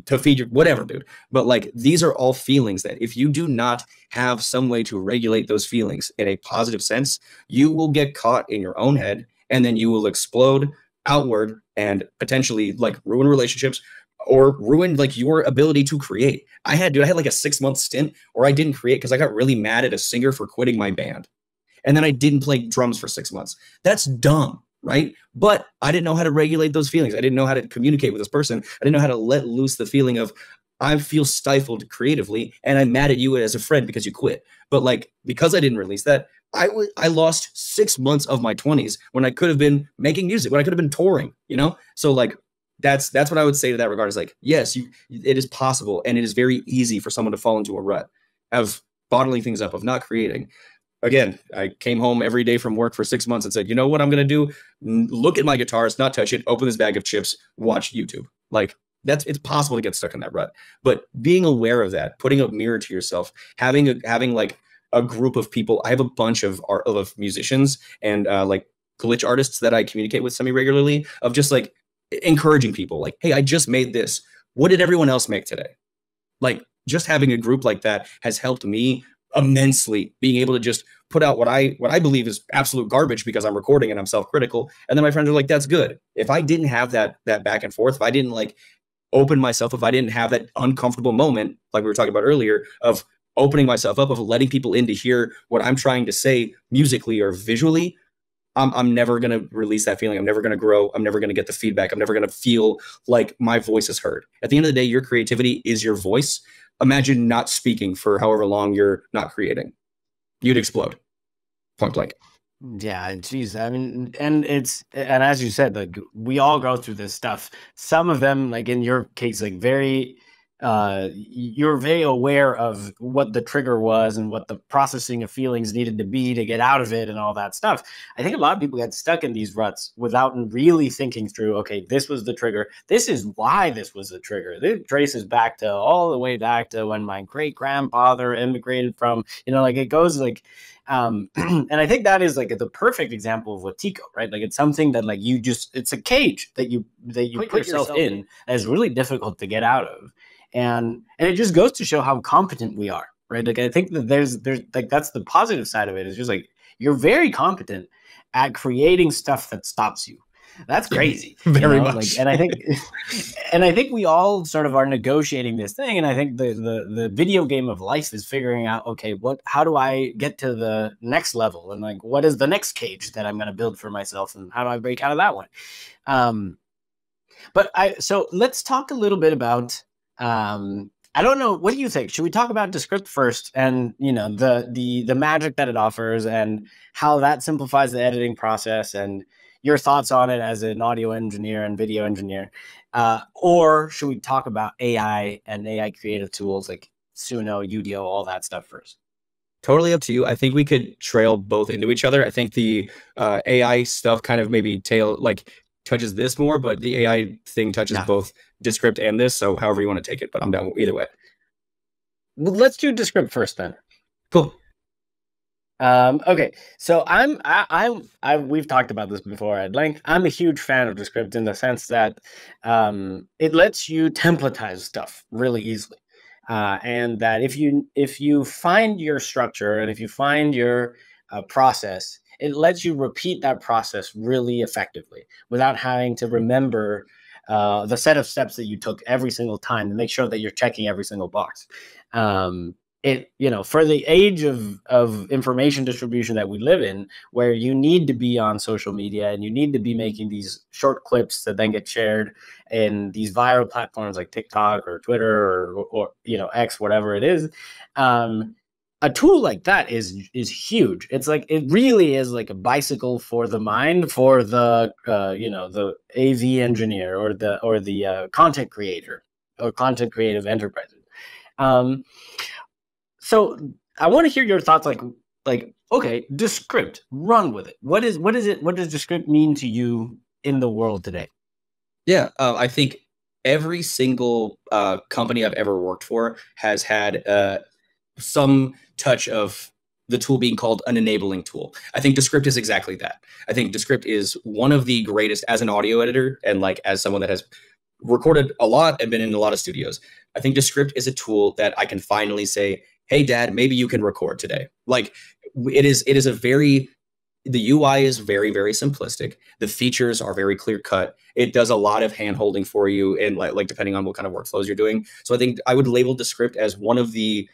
to feed your whatever, dude. But like, these are all feelings that if you do not have some way to regulate those feelings in a positive sense, you will get caught in your own head, and then you will explode outward and potentially like ruin relationships or ruin like your ability to create. I had like a 6-month stint where I didn't create because I got really mad at a singer for quitting my band. And then I didn't play drums for 6 months. That's dumb, right? But I didn't know how to regulate those feelings. I didn't know how to communicate with this person. I didn't know how to let loose the feeling of, I feel stifled creatively, and I'm mad at you as a friend because you quit. But like, because I didn't release that, I lost 6 months of my 20s when I could have been making music, when I could have been touring, So like, that's what I would say to that regard, is like, yes, it is possible, and it is very easy for someone to fall into a rut of bottling things up, of not creating. Again, I came home every day from work for 6 months and said, you know what I'm going to do? Look at my guitars, not touch it, open this bag of chips, watch YouTube. Like, it's possible to get stuck in that rut. But being aware of that, putting a mirror to yourself, having like a group of people. I have a bunch of musicians and like glitch artists that I communicate with semi-regularly, of just like encouraging people, like, hey, I just made this. What did everyone else make today? Like, just having a group like that has helped me immensely, being able to just put out what I believe is absolute garbage because I'm recording and I'm self-critical. And then my friends are like, that's good. If I didn't have that back and forth, if I didn't like open myself, if I didn't have that uncomfortable moment, like we were talking about earlier, of opening myself up, of letting people in to hear what I'm trying to say musically or visually, I'm never going to release that feeling. I'm never going to grow. I'm never going to get the feedback. I'm never going to feel like my voice is heard. At the end of the day, your creativity is your voice. Imagine not speaking for however long you're not creating. You'd explode. Point blank. Yeah, geez. I mean, and as you said, like, we all go through this stuff. Some of them, like in your case, like you're very aware of what the trigger was and what the processing of feelings needed to be to get out of it and all that stuff. I think a lot of people get stuck in these ruts without really thinking through, okay, this was the trigger. This is why this was the trigger. It traces back to all the way back to when my great grandfather immigrated from, like it goes like, and I think that is like the perfect example of Wetiko, right? Like, it's something that like it's a cage that you put yourself in that is really difficult to get out of. And it just goes to show how competent we are, right? Like I think that there's like that's the positive side of it. It's just like you're very competent at creating stuff that stops you. That's crazy, Very like, much. and I think, and I think we all sort of are negotiating this thing. And I think the video game of life is figuring out, okay, how do I get to the next level, and like, what is the next cage that I'm going to build for myself, and how do I break out of that one? Um, so let's talk a little bit about. I don't know. What do you think? Should we talk about Descript first, and the magic that it offers, and how that simplifies the editing process, and your thoughts on it as an audio engineer and video engineer, or should we talk about AI and AI creative tools like Suno, Udio, all that stuff first? Totally up to you. I think we could trail both into each other. I think the AI stuff kind of maybe touches this more, but the AI thing touches both Descript and this. So however you want to take it, but I'm down either way. Well, let's do Descript first then. Cool. Okay, so we've talked about this before at length. I'm a huge fan of Descript in the sense that it lets you templatize stuff really easily, and that if you find your structure and if you find your process, it lets you repeat that process really effectively without having to remember the set of steps that you took every single time to make sure that you're checking every single box. For the age of information distribution that we live in, where you need to be on social media and you need to be making these short clips that then get shared in these viral platforms like TikTok or Twitter or X, whatever it is, a tool like that is huge. It's like, it really is like a bicycle for the mind, for the the AV engineer or the content creator or content creative enterprises. So I want to hear your thoughts. Okay, Descript, run with it. What is it? What does Descript mean to you in the world today? Yeah, I think every single company I've ever worked for has had some touch of the tool being called an enabling tool. I think Descript is exactly that. I think Descript is one of the greatest as an audio editor and like as someone that has recorded a lot and been in a lot of studios. I think Descript is a tool that I can finally say, hey, Dad, maybe you can record today. Like it is the UI is very, very simplistic. The features are very clear cut. It does a lot of hand holding for you and like depending on what kind of workflows you're doing. So I think I would label Descript as one of the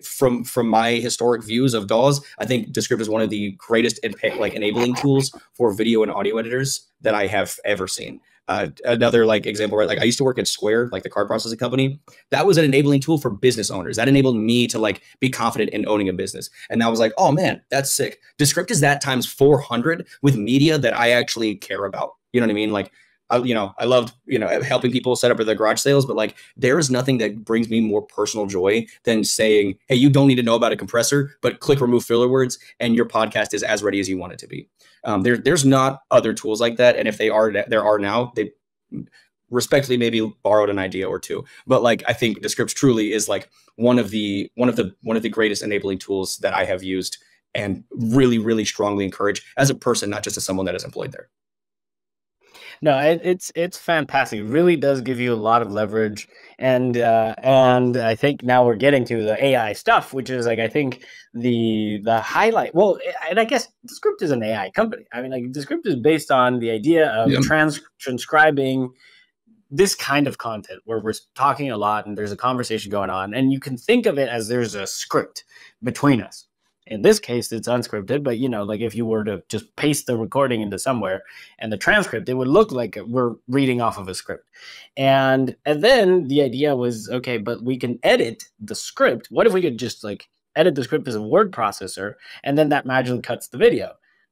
from my historic views of DAWs, I think Descript is one of the greatest enabling tools for video and audio editors that I have ever seen. Another example, right? Like I used to work at Square, like the card processing company. That was an enabling tool for business owners. That enabled me to be confident in owning a business. And I was like, oh man, that's sick. Descript is that times 400 with media that I actually care about. You know what I mean? I loved, helping people set up their garage sales, but there is nothing that brings me more personal joy than saying, hey, you don't need to know about a compressor, but click remove filler words and your podcast is as ready as you want it to be. There's not other tools like that. And if there are now, they respectfully maybe borrowed an idea or two. But I think Descript truly is one of the greatest enabling tools that I have used and really, really strongly encourage as a person, not just as someone that is employed there. No, it's fantastic. It really does give you a lot of leverage, and I think now we're getting to the AI stuff, which is I think the highlight. Well, and I guess Descript is an AI company. I mean, Descript is based on the idea of transcribing this kind of content where we're talking a lot and there's a conversation going on, and you can think of it as there's a script between us. In this case, it's unscripted, but if you were to just paste the recording into somewhere and the transcript, it would look like we're reading off of a script. And then the idea was, okay, but we can edit the script. What if we could just edit the script as a word processor, and then that magically cuts the video?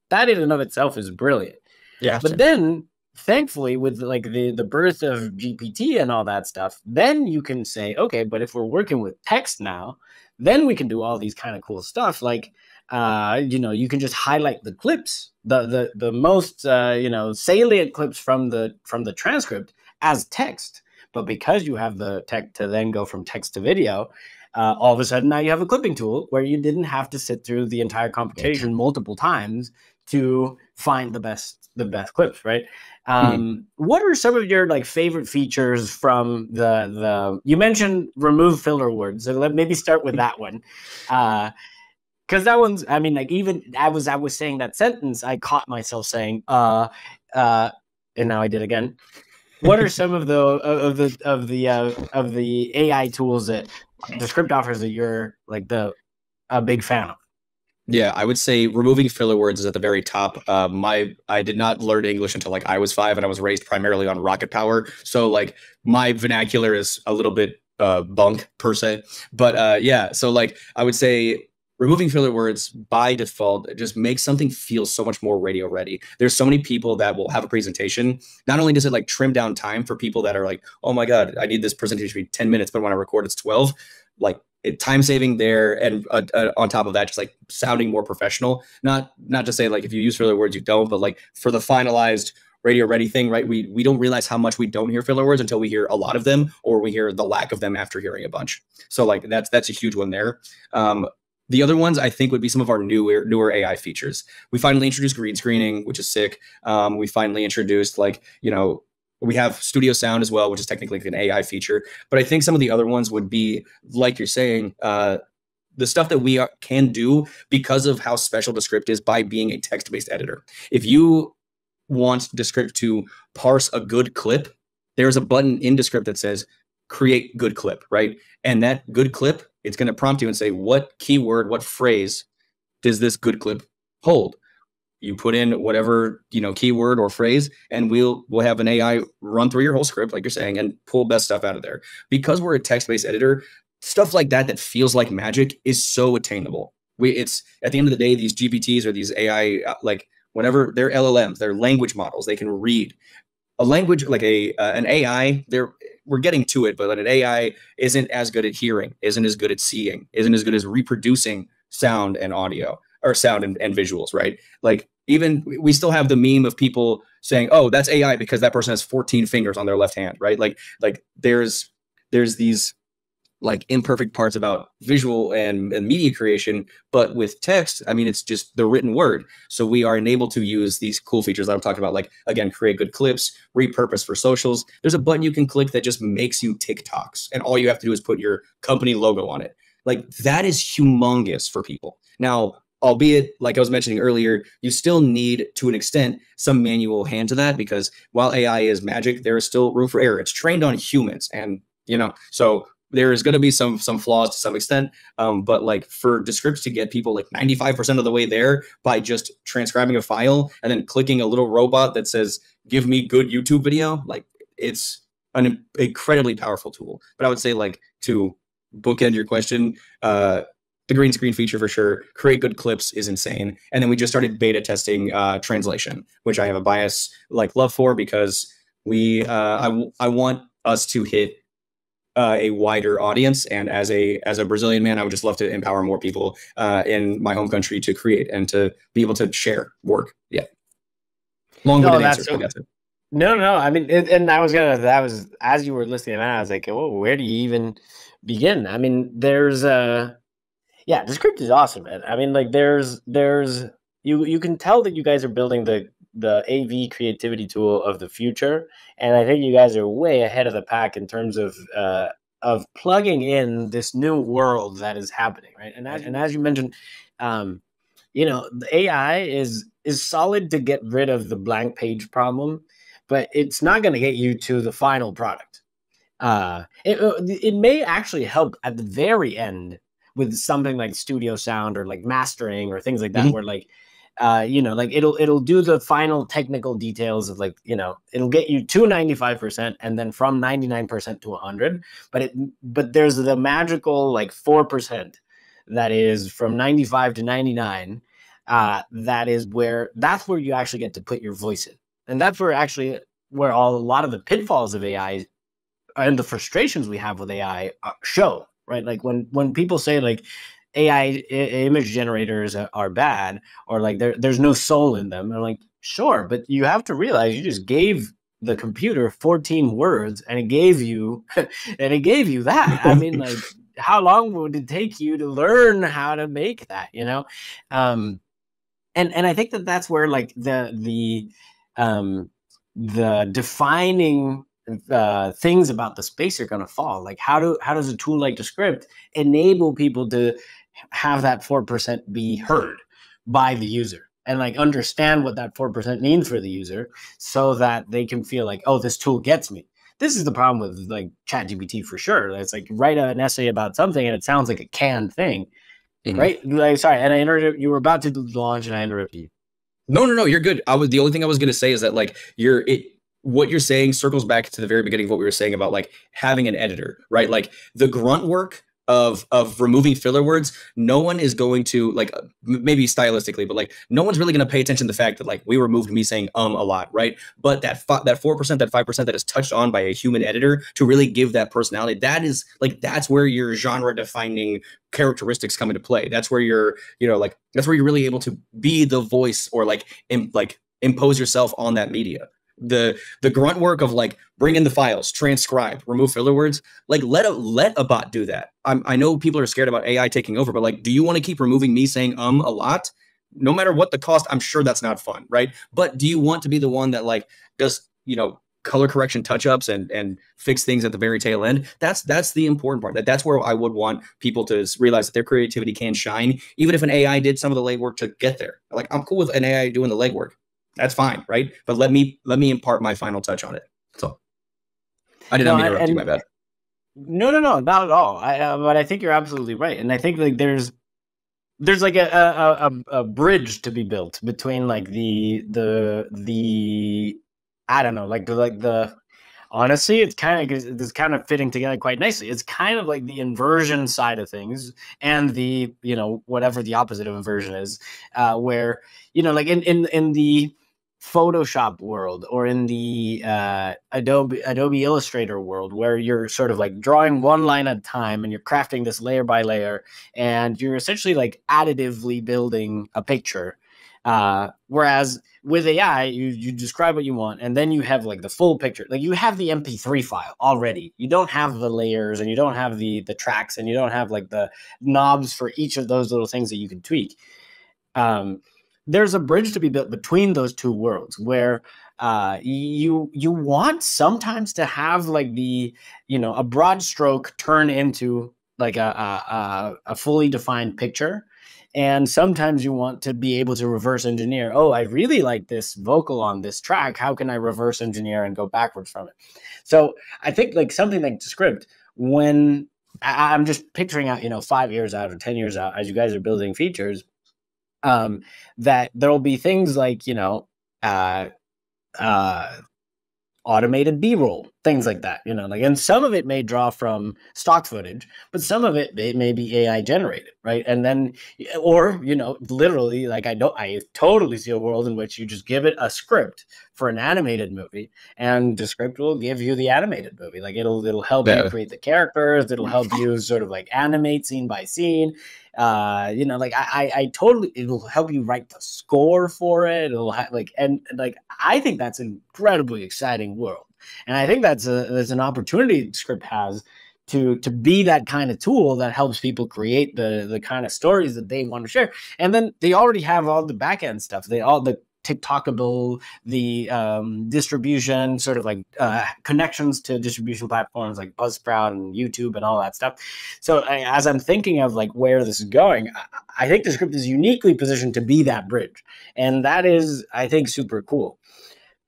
That in and of itself is brilliant. Yeah. But then thankfully with the birth of GPT and all that stuff, then you can say, okay, but if we're working with text now, then we can do all these kind of cool stuff. You can just highlight the clips, the most salient clips from the transcript as text. But because you have the tech to then go from text to video, all of a sudden now you have a clipping tool where you didn't have to sit through the entire computation multiple times to find the best the best clips, right? Mhm. What are some of your like favorite features from the you mentioned remove filler words, so maybe start with that one. Because that one's, I mean, like even I was saying that sentence, I caught myself saying uh and now I did again. What are some of the AI tools that Descript offers that you're like a big fan of? Yeah, I would say removing filler words is at the very top. I did not learn English until like I was 5, and I was raised primarily on rocket power. So like my vernacular is a little bit bunk per se. But yeah, so like I would say removing filler words by default just makes something feel so much more radio ready. There's so many people that will have a presentation. Not only does it like trim down time for people that are like, oh my god, I need this presentation to be 10 minutes, but when I record it's 12. Like time saving there, and on top of that, just like sounding more professional. Not to say like if you use filler words you don't, but like for the finalized radio ready thing, right? We don't realize how much we don't hear filler words until we hear a lot of them, or we hear the lack of them after hearing a bunch. So like that's a huge one there. The other ones I think would be some of our newer AI features. We finally introduced green screening, which is sick. We finally introduced like, you know, we have studio sound as well, which is technically an AI feature. But I think some of the other ones would be, like you're saying, the stuff that can do because of how special Descript is by being a text-based editor. If you want Descript to parse a good clip, there's a button in Descript that says create good clip, right? And that good clip, it's going to prompt you and say, what keyword, what phrase does this good clip hold? You put in whatever, you know, keyword or phrase, and we'll have an AI run through your whole script, like you're saying, and pull best stuff out of there. Because we're a text-based editor, stuff like that feels like magic is so attainable. It's at the end of the day, these GPTs or these AI, like whenever they're LLMs, they're language models, they can read a language like an AI. We're getting to it, but an AI isn't as good at hearing, isn't as good at seeing, isn't as good as reproducing sound and audio, or sound and visuals, right? Like even we still have the meme of people saying, "Oh, that's AI because that person has 14 fingers on their left hand," right? Like there's these like imperfect parts about visual and media creation, but with text, I mean, it's just the written word. So we are enabled to use these cool features that I'm talking about, like again, create good clips, repurpose for socials. There's a button you can click that just makes you TikToks, and all you have to do is put your company logo on it. Like that is humongous for people. Now, albeit, like I was mentioning earlier, you still need, to an extent, some manual hand to that, because while AI is magic, there is still room for error. It's trained on humans, and you know, so there is going to be some flaws to some extent. But like for Descript to get people like 95% of the way there by just transcribing a file and then clicking a little robot that says, give me good YouTube video, like it's an incredibly powerful tool. But I would say, like, to bookend your question, the green screen feature for sure, create good clips is insane. And then we just started beta testing translation, which I have a bias like love for, because I want us to hit a wider audience. And as a Brazilian man, I would just love to empower more people in my home country to create and to be able to share work. Yeah. Long-winded answer. So, no. I mean, and I was as you were listening, I was like, oh, where do you even begin? I mean, there's yeah, Descript is awesome, man. I mean, like there's you can tell that you guys are building the AV creativity tool of the future, and I think you guys are way ahead of the pack in terms of plugging in this new world that is happening, right? And as you mentioned, you know, the AI is solid to get rid of the blank page problem, but it's not going to get you to the final product. It may actually help at the very end with something like studio sound or like mastering or things like that, where like you know, like it'll do the final technical details of, like, you know, it'll get you to 95% and then from 99% to 100, but there's the magical like 4% that is from 95 to 99. That's where you actually get to put your voice in, and that's where a lot of the pitfalls of AI and the frustrations we have with AI show, right? Like when people say like AI image generators are bad, or like there's no soul in them, I'm like, sure, but you have to realize you just gave the computer 14 words and it gave you that. I mean, like, how long would it take you to learn how to make that, you know? And I think that's where like the um, the defining things about the space are going to fall. Like how does a tool like Descript enable people to have that 4% be heard by the user and like understand what that 4% means for the user so that they can feel like, oh, this tool gets me. This is the problem with like ChatGPT for sure. It's like write an essay about something and it sounds like a canned thing, right? Like, sorry, and I interrupted. You were about to launch and I interrupted you. No, you're good. The only thing I was going to say is that like what you're saying circles back to the very beginning of what we were saying about like having an editor, right? Like the grunt work of removing filler words, no one is going to like maybe stylistically, but like no one's really going to pay attention to the fact that like we removed me saying a lot, right? But that 4%, that 5% that is touched on by a human editor to really give that personality, that is like that's where your genre defining characteristics come into play. That's where you're, like that's where you're really able to be the voice or like impose yourself on that media. The grunt work of like bring in the files, transcribe, remove filler words, like let a bot do that. I know people are scared about AI taking over, but like, do you want to keep removing me saying a lot? No matter what the cost, I'm sure that's not fun, right? But do you want to be the one that like does color correction touch-ups and fix things at the very tail end? That's the important part. That's where I would want people to realize that their creativity can shine, even if an AI did some of the legwork to get there. Like I'm cool with an AI doing the legwork. That's fine, right? But let me impart my final touch on it. So I did not mean to interrupt you, my bad. No, not at all. But I think you're absolutely right, and I think like there's like a bridge to be built between like the I don't know, like the honestly, it's kind of fitting together quite nicely. It's kind of like the inversion side of things and the whatever the opposite of inversion is, where like in the Photoshop world or in the Adobe Illustrator world, where you're sort of like drawing one line at a time and you're crafting this layer by layer and you're essentially like additively building a picture. Whereas with AI, you describe what you want and then you have like the full picture. Like you have the MP3 file already. You don't have the layers and you don't have the tracks and you don't have like the knobs for each of those little things that you can tweak. There's a bridge to be built between those two worlds where you want sometimes to have like the a broad stroke turn into like a fully defined picture, and sometimes you want to be able to reverse engineer. Oh, I really like this vocal on this track. How can I reverse engineer and go backwards from it? So I think like something like Descript, when I'm just picturing out 5 years out or 10 years out as you guys are building features, that there'll be things like automated B-roll, things like that, like, and some of it may draw from stock footage, but some of it may be AI generated, right? And then, or literally, like I totally see a world in which you just give it a script for an animated movie, and the script will give you the animated movie. Like it'll help you create the characters, it'll help you sort of like animate scene by scene. Like I totally, it'll help you write the score for it. It'll I think that's an incredibly exciting world, and I think there's an opportunity Script has to be that kind of tool that helps people create the kind of stories that they want to share. And then they already have all the back end stuff. The TikTokable, the distribution, sort of like connections to distribution platforms like Buzzsprout and YouTube and all that stuff. So as I'm thinking of like where this is going, I think Descript is uniquely positioned to be that bridge, and that is, I think, super cool.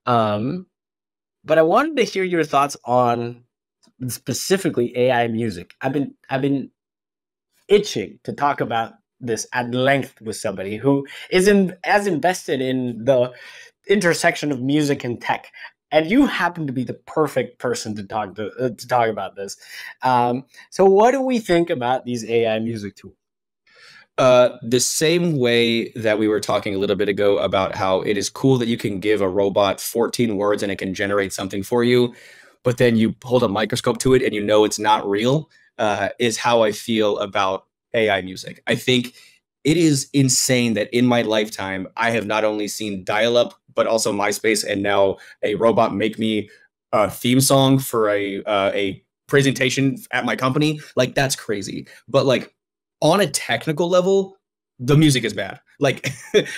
But I wanted to hear your thoughts on specifically AI music. I've been itching to talk about this at length with somebody who is as invested in the intersection of music and tech, and you happen to be the perfect person to talk about this. So what do we think about these AI music tools? The same way that we were talking a little bit ago about how it is cool that you can give a robot 14 words and it can generate something for you, but then you hold a microscope to it and it's not real, is how I feel about AI music. I think it is insane that in my lifetime, I have not only seen dial-up, but also MySpace, and now a robot make me a theme song for a presentation at my company. Like, that's crazy. But like on a technical level, the music is bad. Like,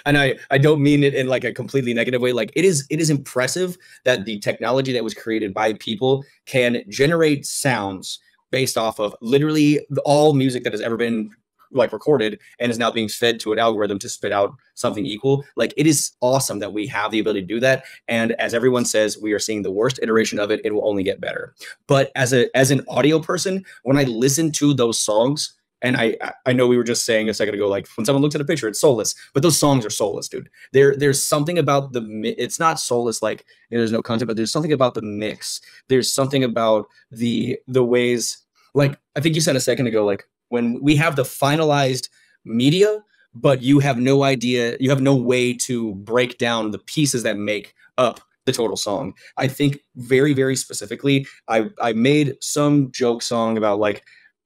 and I don't mean it in like a completely negative way. Like it is impressive that the technology that was created by people can generate sounds based off of literally all music that has ever been like recorded and is now being fed to an algorithm to spit out something equal. Like it is awesome that we have the ability to do that. And as everyone says, we are seeing the worst iteration of it. It will only get better. But as an audio person, when I listen to those songs, and I know we were just saying a second ago, like when someone looks at a picture, it's soulless, but those songs are soulless, dude. There's something about it's not soulless, like there's no content, but there's something about the mix. There's something about the ways, like I think you said a second ago, like when we have the finalized media, but you have no idea, you have no way to break down the pieces that make up the total song. I think very, very specifically, I made some joke song about like,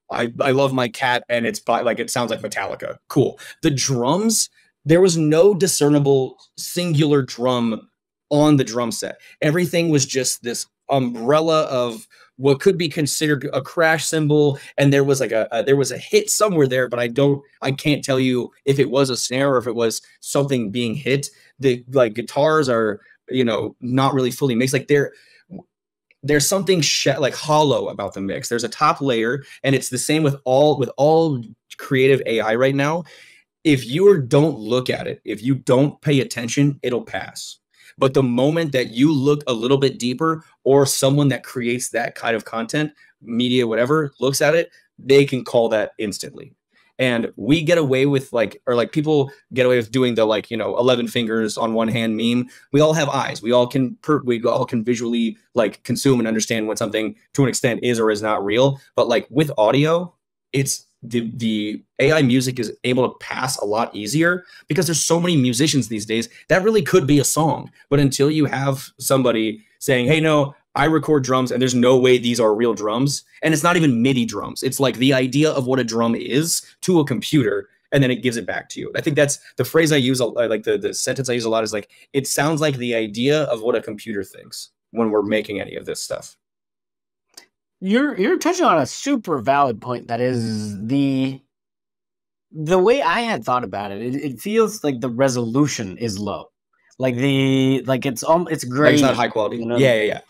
I love my cat and it's like it sounds like Metallica. Cool. The drums, there was no discernible singular drum on the drum set. Everything was just this umbrella of what could be considered a crash cymbal, and there was like there was a hit somewhere there, but I can't tell you if it was a snare or if it was something being hit. The like guitars are, not really fully mixed. Like there's something like hollow about the mix. There's a top layer, and it's the same with all creative AI right now. If you don't look at it, if you don't pay attention, it'll pass. But the moment that you look a little bit deeper, or someone that creates that kind of content, media, whatever, looks at it, they can call that instantly. And we get away with people get away with doing the 11 fingers on one hand meme. We all have eyes. We all can visually like consume and understand what something to an extent is or is not real. But like with audio, it's the AI music is able to pass a lot easier because there's so many musicians these days that really could be a song. But until you have somebody saying, hey, no, I record drums and there's no way these are real drums. And it's not even MIDI drums. It's like the idea of what a drum is to a computer, and then it gives it back to you. I think that's the phrase I use, like the sentence I use a lot is like, it sounds like the idea of what a computer thinks when we're making any of this stuff. You're touching on a super valid point. That is the way I had thought about it. It feels like the resolution is low. Like it's great. Like it's not high quality. Yeah.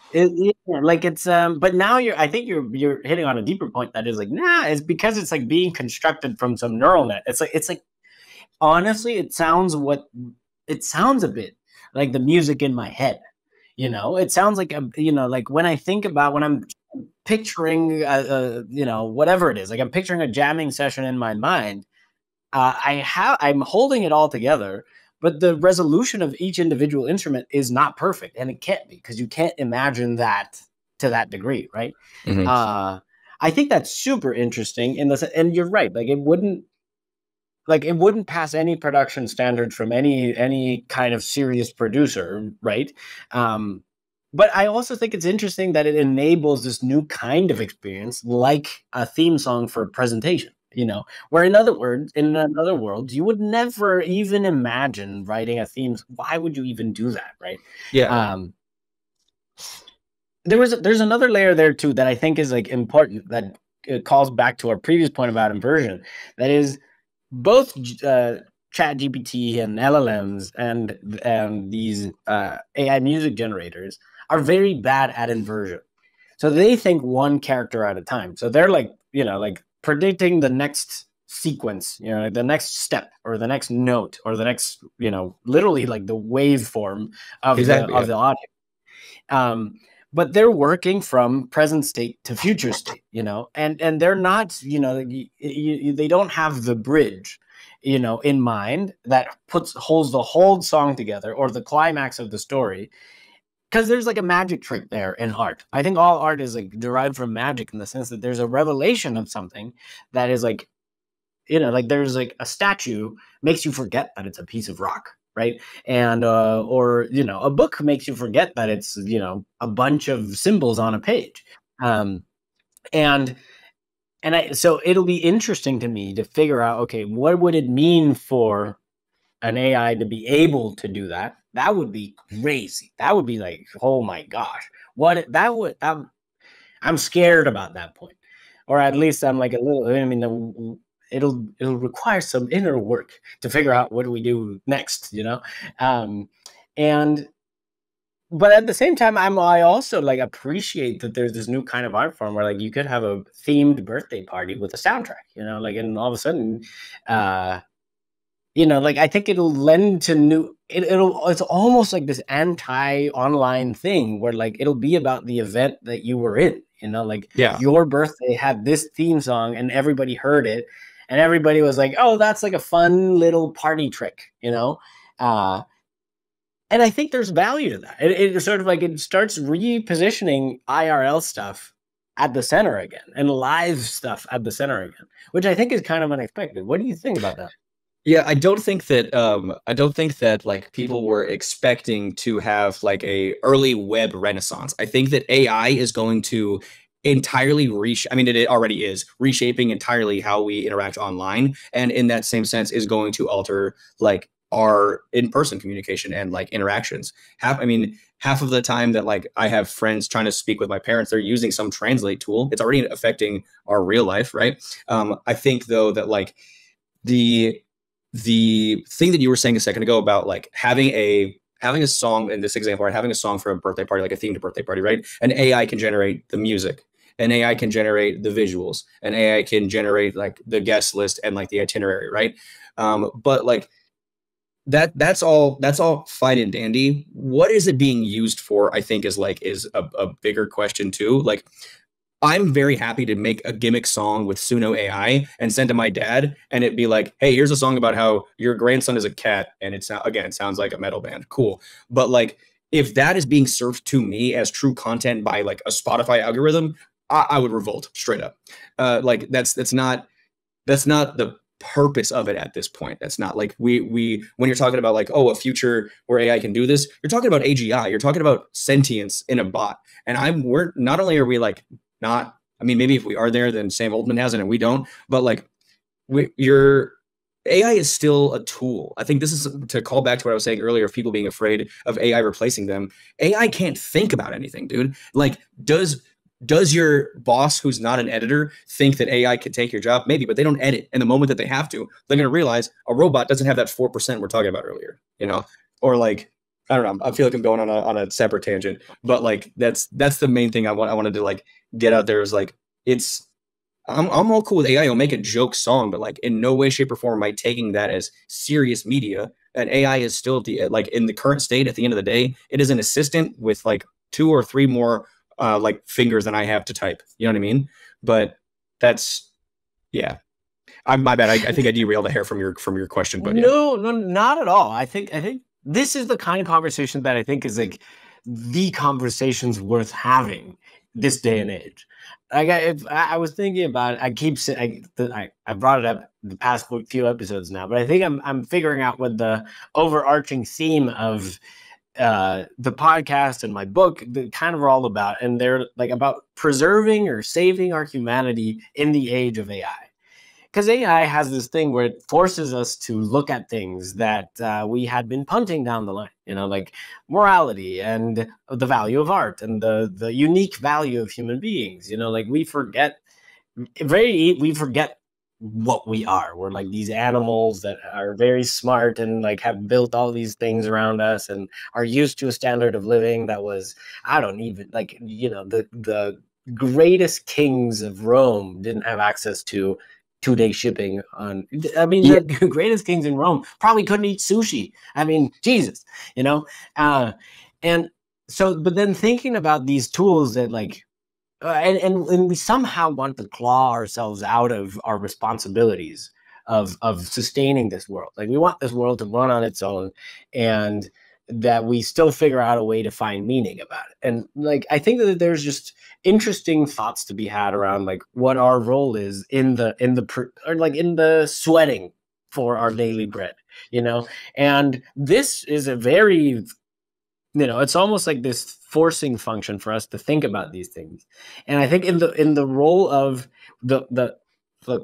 Like it's but now I think you're hitting on a deeper point that is like, nah, it's because it's like being constructed from some neural net. It's like honestly, it sounds a bit like the music in my head. It sounds like like when I'm picturing whatever it is, like I'm picturing a jamming session in my mind. I'm holding it all together. But the resolution of each individual instrument is not perfect, and it can't be because you can't imagine that to that degree, right? Mm-hmm. I think that's super interesting and you're right. Like it wouldn't pass any production standards from any kind of serious producer, right? But I also think it's interesting that it enables this new kind of experience, like a theme song for a presentation. Where in another world, you would never even imagine writing a theme. Why would you even do that, right? Yeah. There's another layer there too that I think is like important, that it calls back to our previous point about inversion. That is both ChatGPT and LLMs and these AI music generators are very bad at inversion. So they think one character at a time. So they're like predicting the next sequence, the next step or the next note or the next, literally like the waveform of the audio. But they're working from present state to future state, and they're not, they don't have the bridge, in mind that holds the whole song together or the climax of the story. Because there's like a magic trick there in art. I think all art is like derived from magic in the sense that there's a revelation of something that is like, like there's like a statue makes you forget that it's a piece of rock, right? And or a book makes you forget that it's a bunch of symbols on a page. So it'll be interesting to me to figure out, okay, what would it mean for an AI to be able to do that? That would be crazy. That would be like, oh my gosh, I'm scared about that point, or at least I'm like a little. I mean, it'll require some inner work to figure out what do we do next, you know. And but at the same time, I also like appreciate that there's this new kind of art form where like you could have a themed birthday party with a soundtrack, you know, like, and all of a sudden, uh, you know, like I think it'll lend to it's almost like this anti-online thing where like it'll be about the event that you were in, you know, like Yeah. your birthday had this theme song and everybody heard it and everybody was like, oh, that's like a fun little party trick, you know. Uh, and I think there's value to that. It sort of like it starts repositioning IRL stuff at the center again and live stuff at the center again, which I think is kind of unexpected. What do you think about that? Yeah, I don't think that like people were expecting to have like a early web renaissance. I think that AI is going to entirely I mean it already is reshaping entirely how we interact online, and in that same sense is going to alter like our in-person communication and like interactions. Half of the time that like I have friends trying to speak with my parents, they're using some translate tool. It's already affecting our real life, right? I think though that like the the thing that you were saying a second ago about like having a song in this example, right? Having a song for a birthday party, like a themed birthday party, right? And AI can generate the music, and AI can generate the visuals, and AI can generate like the guest list and like the itinerary, right? But like that's all fine and dandy. What is it being used for? I think is a bigger question too. Like I'm very happy to make a gimmick song with Suno AI and send to my dad, and it'd be like, "Hey, here's a song about how your grandson is a cat, and it sounds like a metal band. Cool." But like, if that is being served to me as true content by like a Spotify algorithm, I would revolt straight up. Like that's not the purpose of it at this point. That's not like we when you're talking about like, oh, a future where AI can do this, you're talking about AGI, you're talking about sentience in a bot. And we're not only are we like not, I mean, maybe if we are there, then Sam Altman has it and we don't, but like your AI is still a tool. I think this is to call back to what I was saying earlier of people being afraid of AI replacing them. AI can't think about anything, dude. Like, does your boss who's not an editor think that AI could take your job? Maybe, but they don't edit. And the moment that they have to, they're going to realize a robot doesn't have that 4% we're talking about earlier, you know? Or like, I don't know. I feel like I'm going on a separate tangent, but like that's the main thing I wanted to like get out there is like I'm all cool with AI. I'll make a joke song, but like in no way, shape, or form am I taking that as serious media. And AI is still like in the current state. At the end of the day, it is an assistant with like 2 or 3 more like fingers than I have to type. You know what I mean? But that's yeah. I'm my bad. I think I derailed the hair from your question, but yeah. No, no, not at all. I think this is the kind of conversation that I think is like the conversations worth having this day and age. Like I was thinking about it, I keep saying I brought it up the past few episodes now, but I think I'm figuring out what the overarching theme of the podcast and my book kind of are all about, and they're like about preserving or saving our humanity in the age of AI. Because AI has this thing where it forces us to look at things that we had been punting down the line, you know, like morality and the value of art and the unique value of human beings. You know, like we forget what we are. We're like these animals that are very smart and like have built all these things around us and are used to a standard of living that was, I don't even like, you know, the greatest kings of Rome didn't have access to 2-day shipping on. I mean, Yeah. the greatest kings in Rome probably couldn't eat sushi. I mean, Jesus, you know. And so, but then thinking about these tools that like, and we somehow want to claw ourselves out of our responsibilities of sustaining this world. Like we want this world to run on its own, and that we still figure out a way to find meaning about it. And like I think that there's just interesting thoughts to be had around like what our role is in the sweating for our daily bread, you know. And this is a very, you know, it's almost like this forcing function for us to think about these things. And I think in the role of the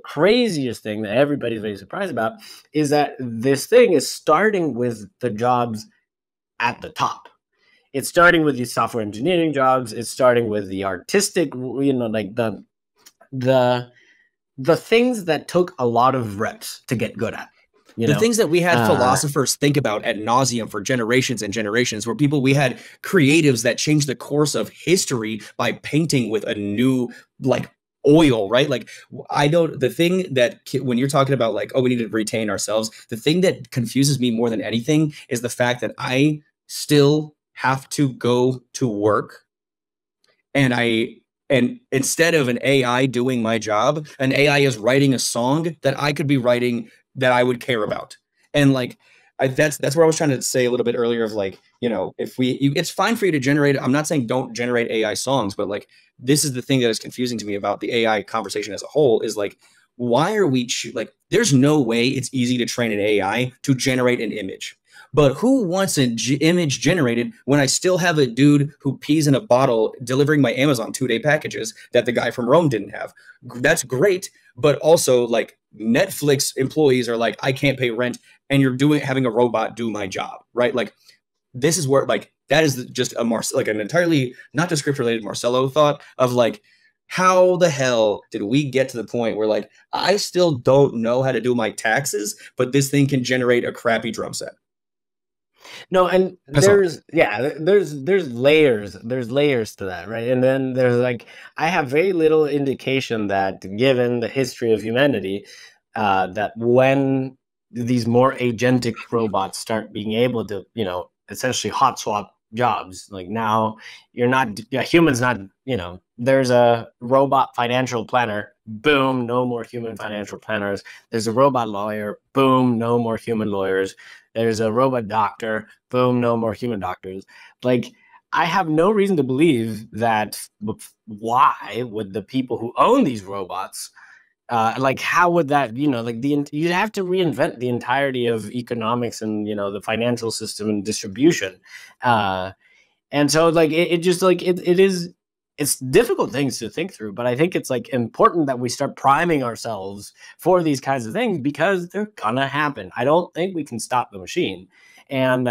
craziest thing that everybody's very surprised about is that this thing is starting with the jobs at the top. It's starting with these software engineering jobs. It's starting with the artistic, you know, like the the things that took a lot of reps to get good at, you The know. things that we had Uh, philosophers think about ad nauseum for generations and generations, where we had creatives that changed the course of history by painting with a new, like, oil, right? Like, I don't, the thing that, when you're talking about, like, oh, we need to retain ourselves, the thing that confuses me more than anything is the fact that I still have to go to work, and instead of an AI doing my job, an AI is writing a song that I could be writing, that I would care about. And like, that's where I was trying to say a little bit earlier of, like, if it's fine for you to generate. I'm not saying don't generate AI songs, but like, this is the thing that is confusing to me about the AI conversation as a whole, is like, why are we like, there's no way it's easy to train an AI to generate an image. But who wants an image generated when I still have a dude who pees in a bottle delivering my Amazon 2-day packages that the guy from Rome didn't have? That's great, but also, like, Netflix employees are like, I can't pay rent, and you're having a robot do my job, right? Like, this is where, like, that is just like an entirely not Descript related Marcello thought of, like, how the hell did we get to the point where, like, I still don't know how to do my taxes, but this thing can generate a crappy drum set? No, and That's all. there's layers to that, right? And then there's like, I have very little indication that, given the history of humanity, that when these more agentic robots start being able to, essentially hot swap jobs, like now you're not, yeah, humans not, there's a robot financial planner, boom, no more human financial planners. There's a robot lawyer, boom, no more human lawyers. There's a robot doctor, boom, no more human doctors. Like, I have no reason to believe that. Why would the people who own these robots, like, how would that, like, you'd have to reinvent the entirety of economics and, the financial system and distribution. And so, like, it just, like, it is, it's difficult things to think through, but I think it's, like, important that we start priming ourselves for these kinds of things, because they're gonna happen. I don't think we can stop the machine. And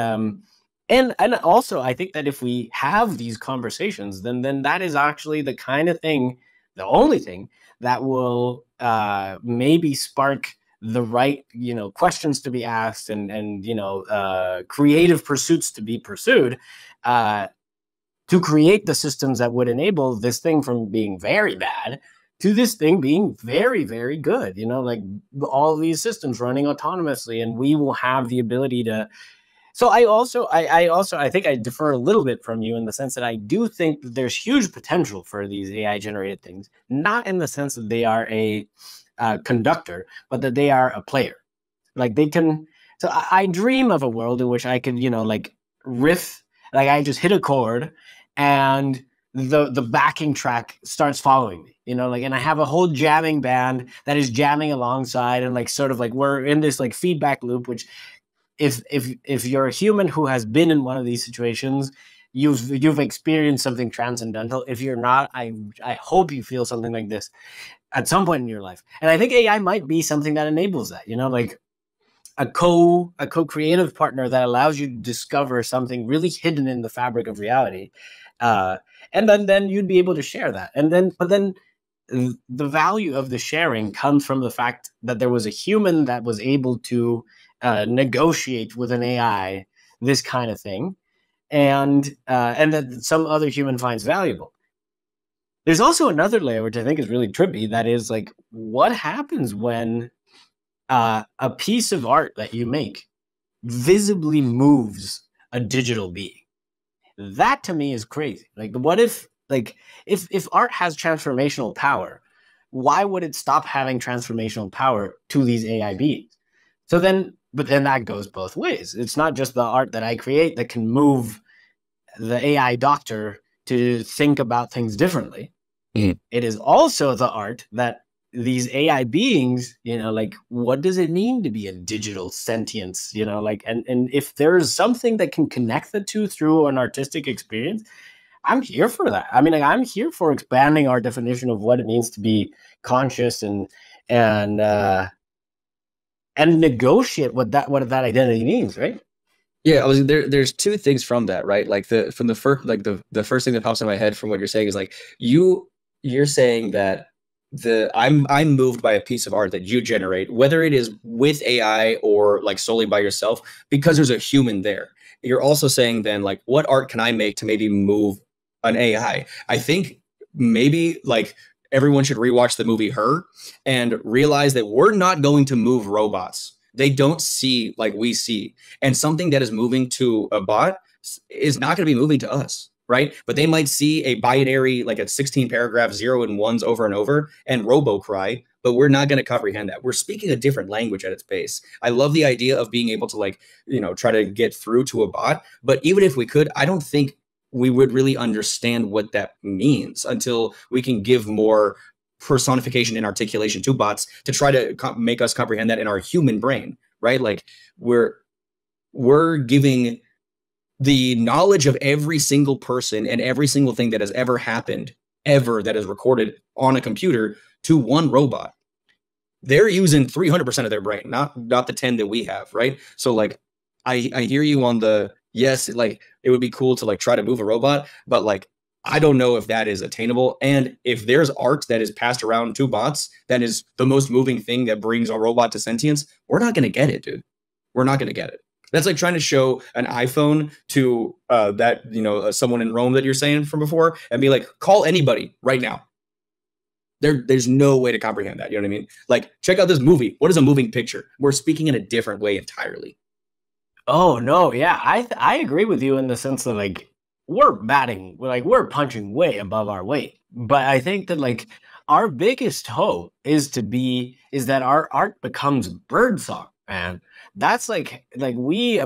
also, I think that if we have these conversations, then that is actually the kind of thing, the only thing that will maybe spark the right, questions to be asked, and creative pursuits to be pursued, uh, to create the systems that would enable this thing from being very bad to this thing being very, very good. Like, all these systems running autonomously, and we will have the ability to. So I think I differ a little bit from you, in the sense that I do think that there's huge potential for these AI generated things, not in the sense that they are a conductor, but that they are a player. Like, they can. So I dream of a world in which I could, like, riff, like, I just hit a chord, and the backing track starts following me, like, and I have a whole jamming band that is jamming alongside, and, like, sort of like, we're in this, like, feedback loop, which, if you're a human who has been in one of these situations, you've experienced something transcendental. If you're not, I hope you feel something like this at some point in your life. And I think AI might be something that enables that, like a co-creative partner that allows you to discover something really hidden in the fabric of reality. And then you'd be able to share that. But then the value of the sharing comes from the fact that there was a human that was able to negotiate with an AI this kind of thing, and that some other human finds valuable. There's also another layer, which I think is really trippy, that is, like, what happens when a piece of art that you make visibly moves a digital being? That, to me, is crazy. Like, what if, like, if art has transformational power, why would it stop having transformational power to these AI beings? But then that goes both ways. It's not just the art that I create that can move the AI doctor to think about things differently. Mm. It is also the art that these AI beings, like, what does it mean to be a digital sentience? Like, and if there's something that can connect the two through an artistic experience, I'm here for that. I mean, like, I'm here for expanding our definition of what it means to be conscious, and negotiate what that identity means, right? Yeah, I was there. There's two things from that, right? Like, the first thing that pops in my head from what you're saying is, like, you're saying that I'm moved by a piece of art that you generate, whether it is with AI or like solely by yourself, because there's a human there. You're also saying then like, what art can I make to maybe move an AI? I think maybe like everyone should rewatch the movie Her and realize that we're not going to move robots. They don't see like we see. And something that is moving to a bot is not going to be moving to us, right? But they might see a binary, like a 16 paragraph, zero and ones over and over, and robo cry, but we're not going to comprehend that. We're speaking a different language at its base. I love the idea of being able to like, try to get through to a bot. But even if we could, I don't think we would really understand what that means until we can give more personification and articulation to bots to try to make us comprehend that in our human brain, right? Like we're giving the knowledge of every single person and every single thing that has ever happened, ever that is recorded on a computer to one robot. They're using 300% of their brain, not the 10 that we have, right? So like, I hear you on the, yes, like it would be cool to like try to move a robot, but like, I don't know if that is attainable. And if there's art that is passed around to bots, that is the most moving thing that brings a robot to sentience, we're not going to get it, dude. We're not going to get it. That's like trying to show an iPhone to someone in Rome that you're saying from before and be like, call anybody right now. There's no way to comprehend that. You know what I mean? Like, check out this movie. What is a moving picture? We're speaking in a different way entirely. Oh no, yeah, I agree with you in the sense that like we're punching way above our weight. But I think that like our biggest hope is that our art becomes birdsong, man. That's like we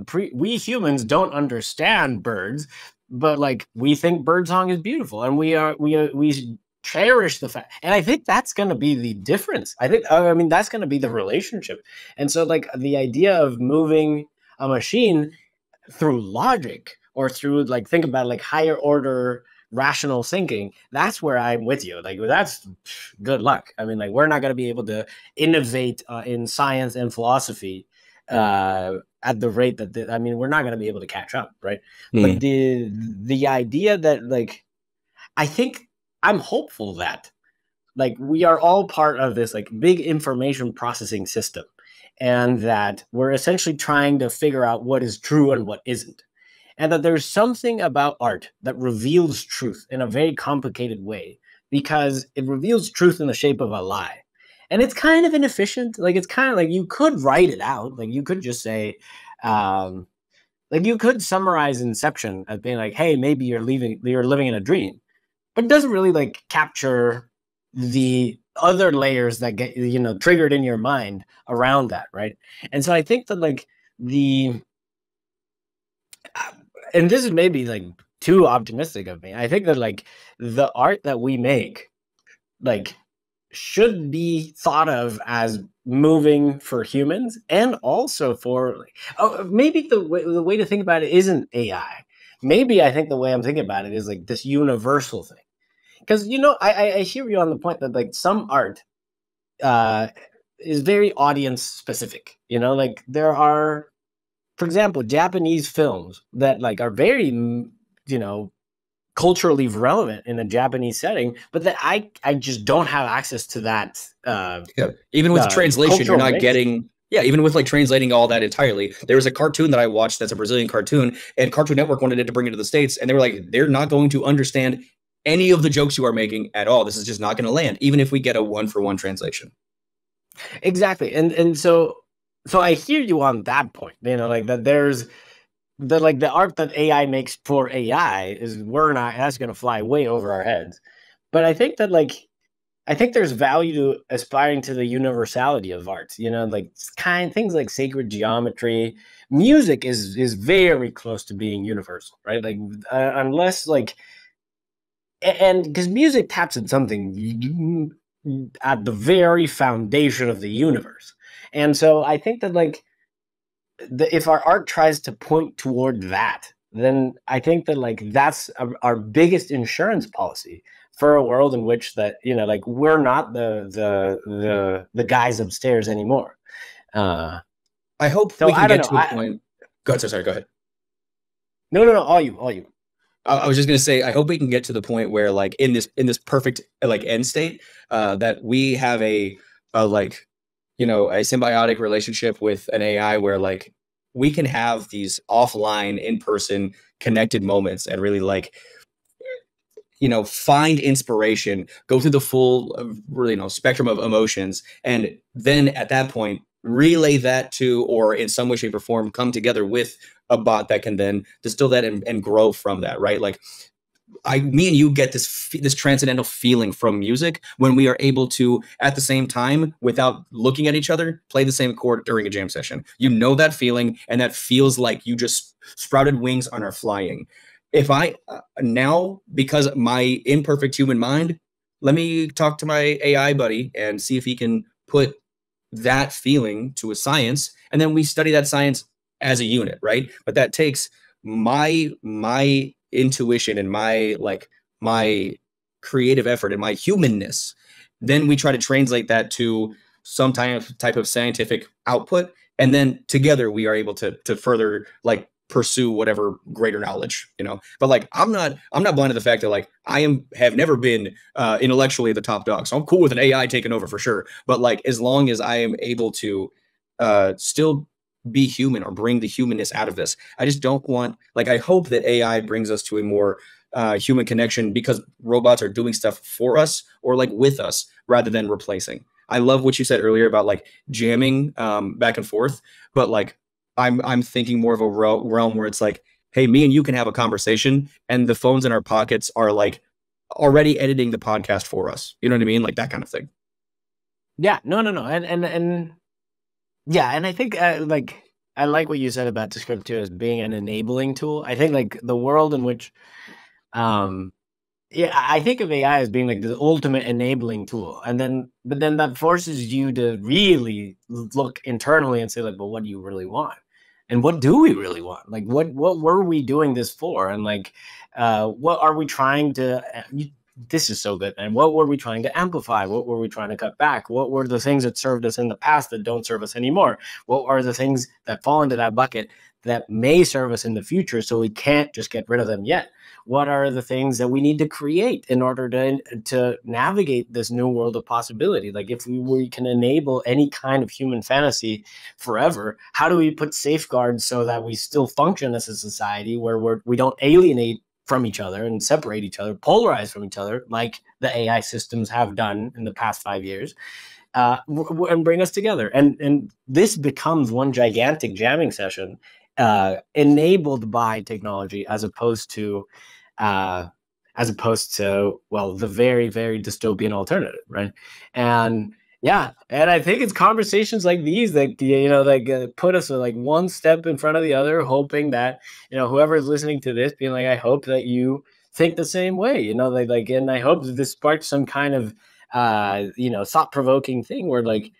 humans don't understand birds, but like we think birdsong is beautiful, and we cherish the fact. And I think that's going to be the difference. I mean that's going to be the relationship. And so like the idea of moving a machine through logic or through like think about like higher order rational thinking, that's where I'm with you. Like that's good luck. I mean, like we're not going to be able to innovate in science and philosophy at the rate that I mean, we're not going to be able to catch up, right? But the idea that like I think I'm hopeful that like we are all part of this like big information processing system, and that we're essentially trying to figure out what is true and what isn't. And that there's something about art that reveals truth in a very complicated way because it reveals truth in the shape of a lie. And it's kind of inefficient. Like it's kind of like you could write it out. Like you could just say, like you could summarize Inception as being like, hey, maybe you're living in a dream, but it doesn't really like capture the other layers that get triggered in your mind around that, right? And so I think that like and this is maybe like too optimistic of me. I think that like the art that we make like should be thought of as moving for humans and also for like, maybe the way to think about it isn't AI. Maybe I think the way I'm thinking about it is like this universal thing. Because I hear you on the point that like some art is very audience specific. Like there are, for example, Japanese films that like are very culturally relevant in a Japanese setting, but that I just don't have access to that. Yeah, even with translation, you're not getting. Yeah, even with like translating all that entirely. There was a cartoon that I watched that's a Brazilian cartoon, and Cartoon Network wanted it to bring it to the States, and they were like, they're not going to understand any of the jokes you are making at all. This is just not going to land, even if we get a 1-for-1 translation. Exactly, and so I hear you on that point. Like that there's the art that AI makes for AI is that's going to fly way over our heads. But I think that I think there's value to aspiring to the universality of art. Like things like sacred geometry, music is very close to being universal, right? Like unless like, and because music taps in something at the very foundation of the universe, and so I think that like if our art tries to point toward that, then I think that like that's our biggest insurance policy for a world in which that like we're not the guys upstairs anymore. I hope we can get to a point. Go ahead. Sorry, go ahead. No, all you. I was just gonna say, I hope we can get to the point where, like, in this perfect like end state, that we have a like, you know, a symbiotic relationship with an AI where like we can have these offline, in person, connected moments and really like, you know, find inspiration, go through the full, you know, spectrum of emotions, and then at that point relay that to, or in some way, shape, or form, come together with a bot that can then distill that and grow from that, right? Like me and you get this transcendental feeling from music when we are able to, at the same time, without looking at each other, play the same chord during a jam session. You know that feeling, and that feels like you just sprouted wings and are flying. If I now, because my imperfect human mind, let me talk to my AI buddy and see if he can put that feeling to a science, and then we study that science as a unit, right? But that takes my intuition and my creative effort and my humanness. Then we try to translate that to some type of scientific output, and then together we are able to further like pursue whatever greater knowledge, you know. But like I'm not blind to the fact that like have never been intellectually the top dog, so I'm cool with an AI taking over for sure. But like as long as I am able to still be human or bring the humanness out of this, I just don't want, like, I hope that AI brings us to a more human connection, because robots are doing stuff for us or like with us rather than replacing. I love what you said earlier about like jamming back and forth, but like I'm thinking more of a realm where it's like, hey, me and you can have a conversation, and the phones in our pockets are like already editing the podcast for us. You know what I mean? Like that kind of thing. Yeah, no, and yeah, and I think like I like what you said about Descript too as being an enabling tool. I think like the world in which, um, yeah, I think of AI as being like the ultimate enabling tool, and then but then that forces you to really look internally and say like, well, what do you really want, and what do we really want? Like, what were we doing this for, and like, what are we trying to? This is so good. And what were we trying to amplify? What were we trying to cut back? What were the things that served us in the past that don't serve us anymore? What are the things that fall into that bucket that may serve us in the future, so we can't just get rid of them yet? What are the things that we need to create in order to navigate this new world of possibility? Like if we can enable any kind of human fantasy forever, how do we put safeguards so that we still function as a society where we don't alienate from each other and separate each other, polarize from each other, like the AI systems have done in the past 5 years, and bring us together. And this becomes one gigantic jamming session, enabled by technology, as opposed to well, the very, very dystopian alternative, right? And yeah, and I think it's conversations like these that like put us like one step in front of the other, hoping that whoever is listening to this, being like, I hope that you think the same way, like, and I hope that this sparks some kind of thought provoking thing where like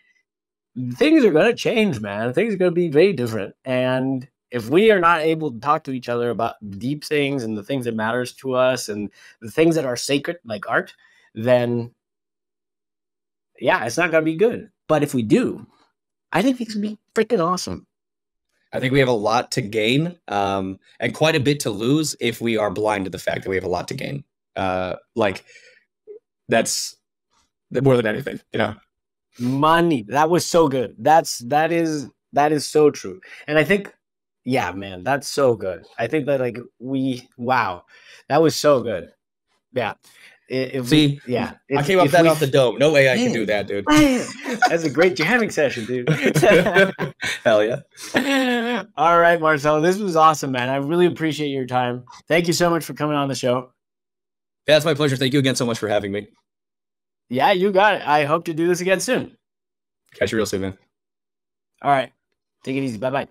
things are going to change, man. Things are going to be very different, and if we are not able to talk to each other about deep things and the things that matters to us and the things that are sacred, like art, then yeah, it's not going to be good. But if we do, I think it's going to be freaking awesome. I think we have a lot to gain, and quite a bit to lose if we are blind to the fact that we have a lot to gain. Like that's more than anything, Money. That was so good. That is so true. And I think, yeah, man, that's so good. I think that like wow, that was so good. Yeah. See, I came up that off the dome. No way I can do that, dude. That's a great jamming session, dude. Hell yeah. All right, Marcelo, this was awesome, man. I really appreciate your time. Thank you so much for coming on the show. Yeah, it's my pleasure. Thank you again so much for having me. Yeah, you got it. I hope to do this again soon. Catch you real soon, man. All right. Take it easy. Bye-bye.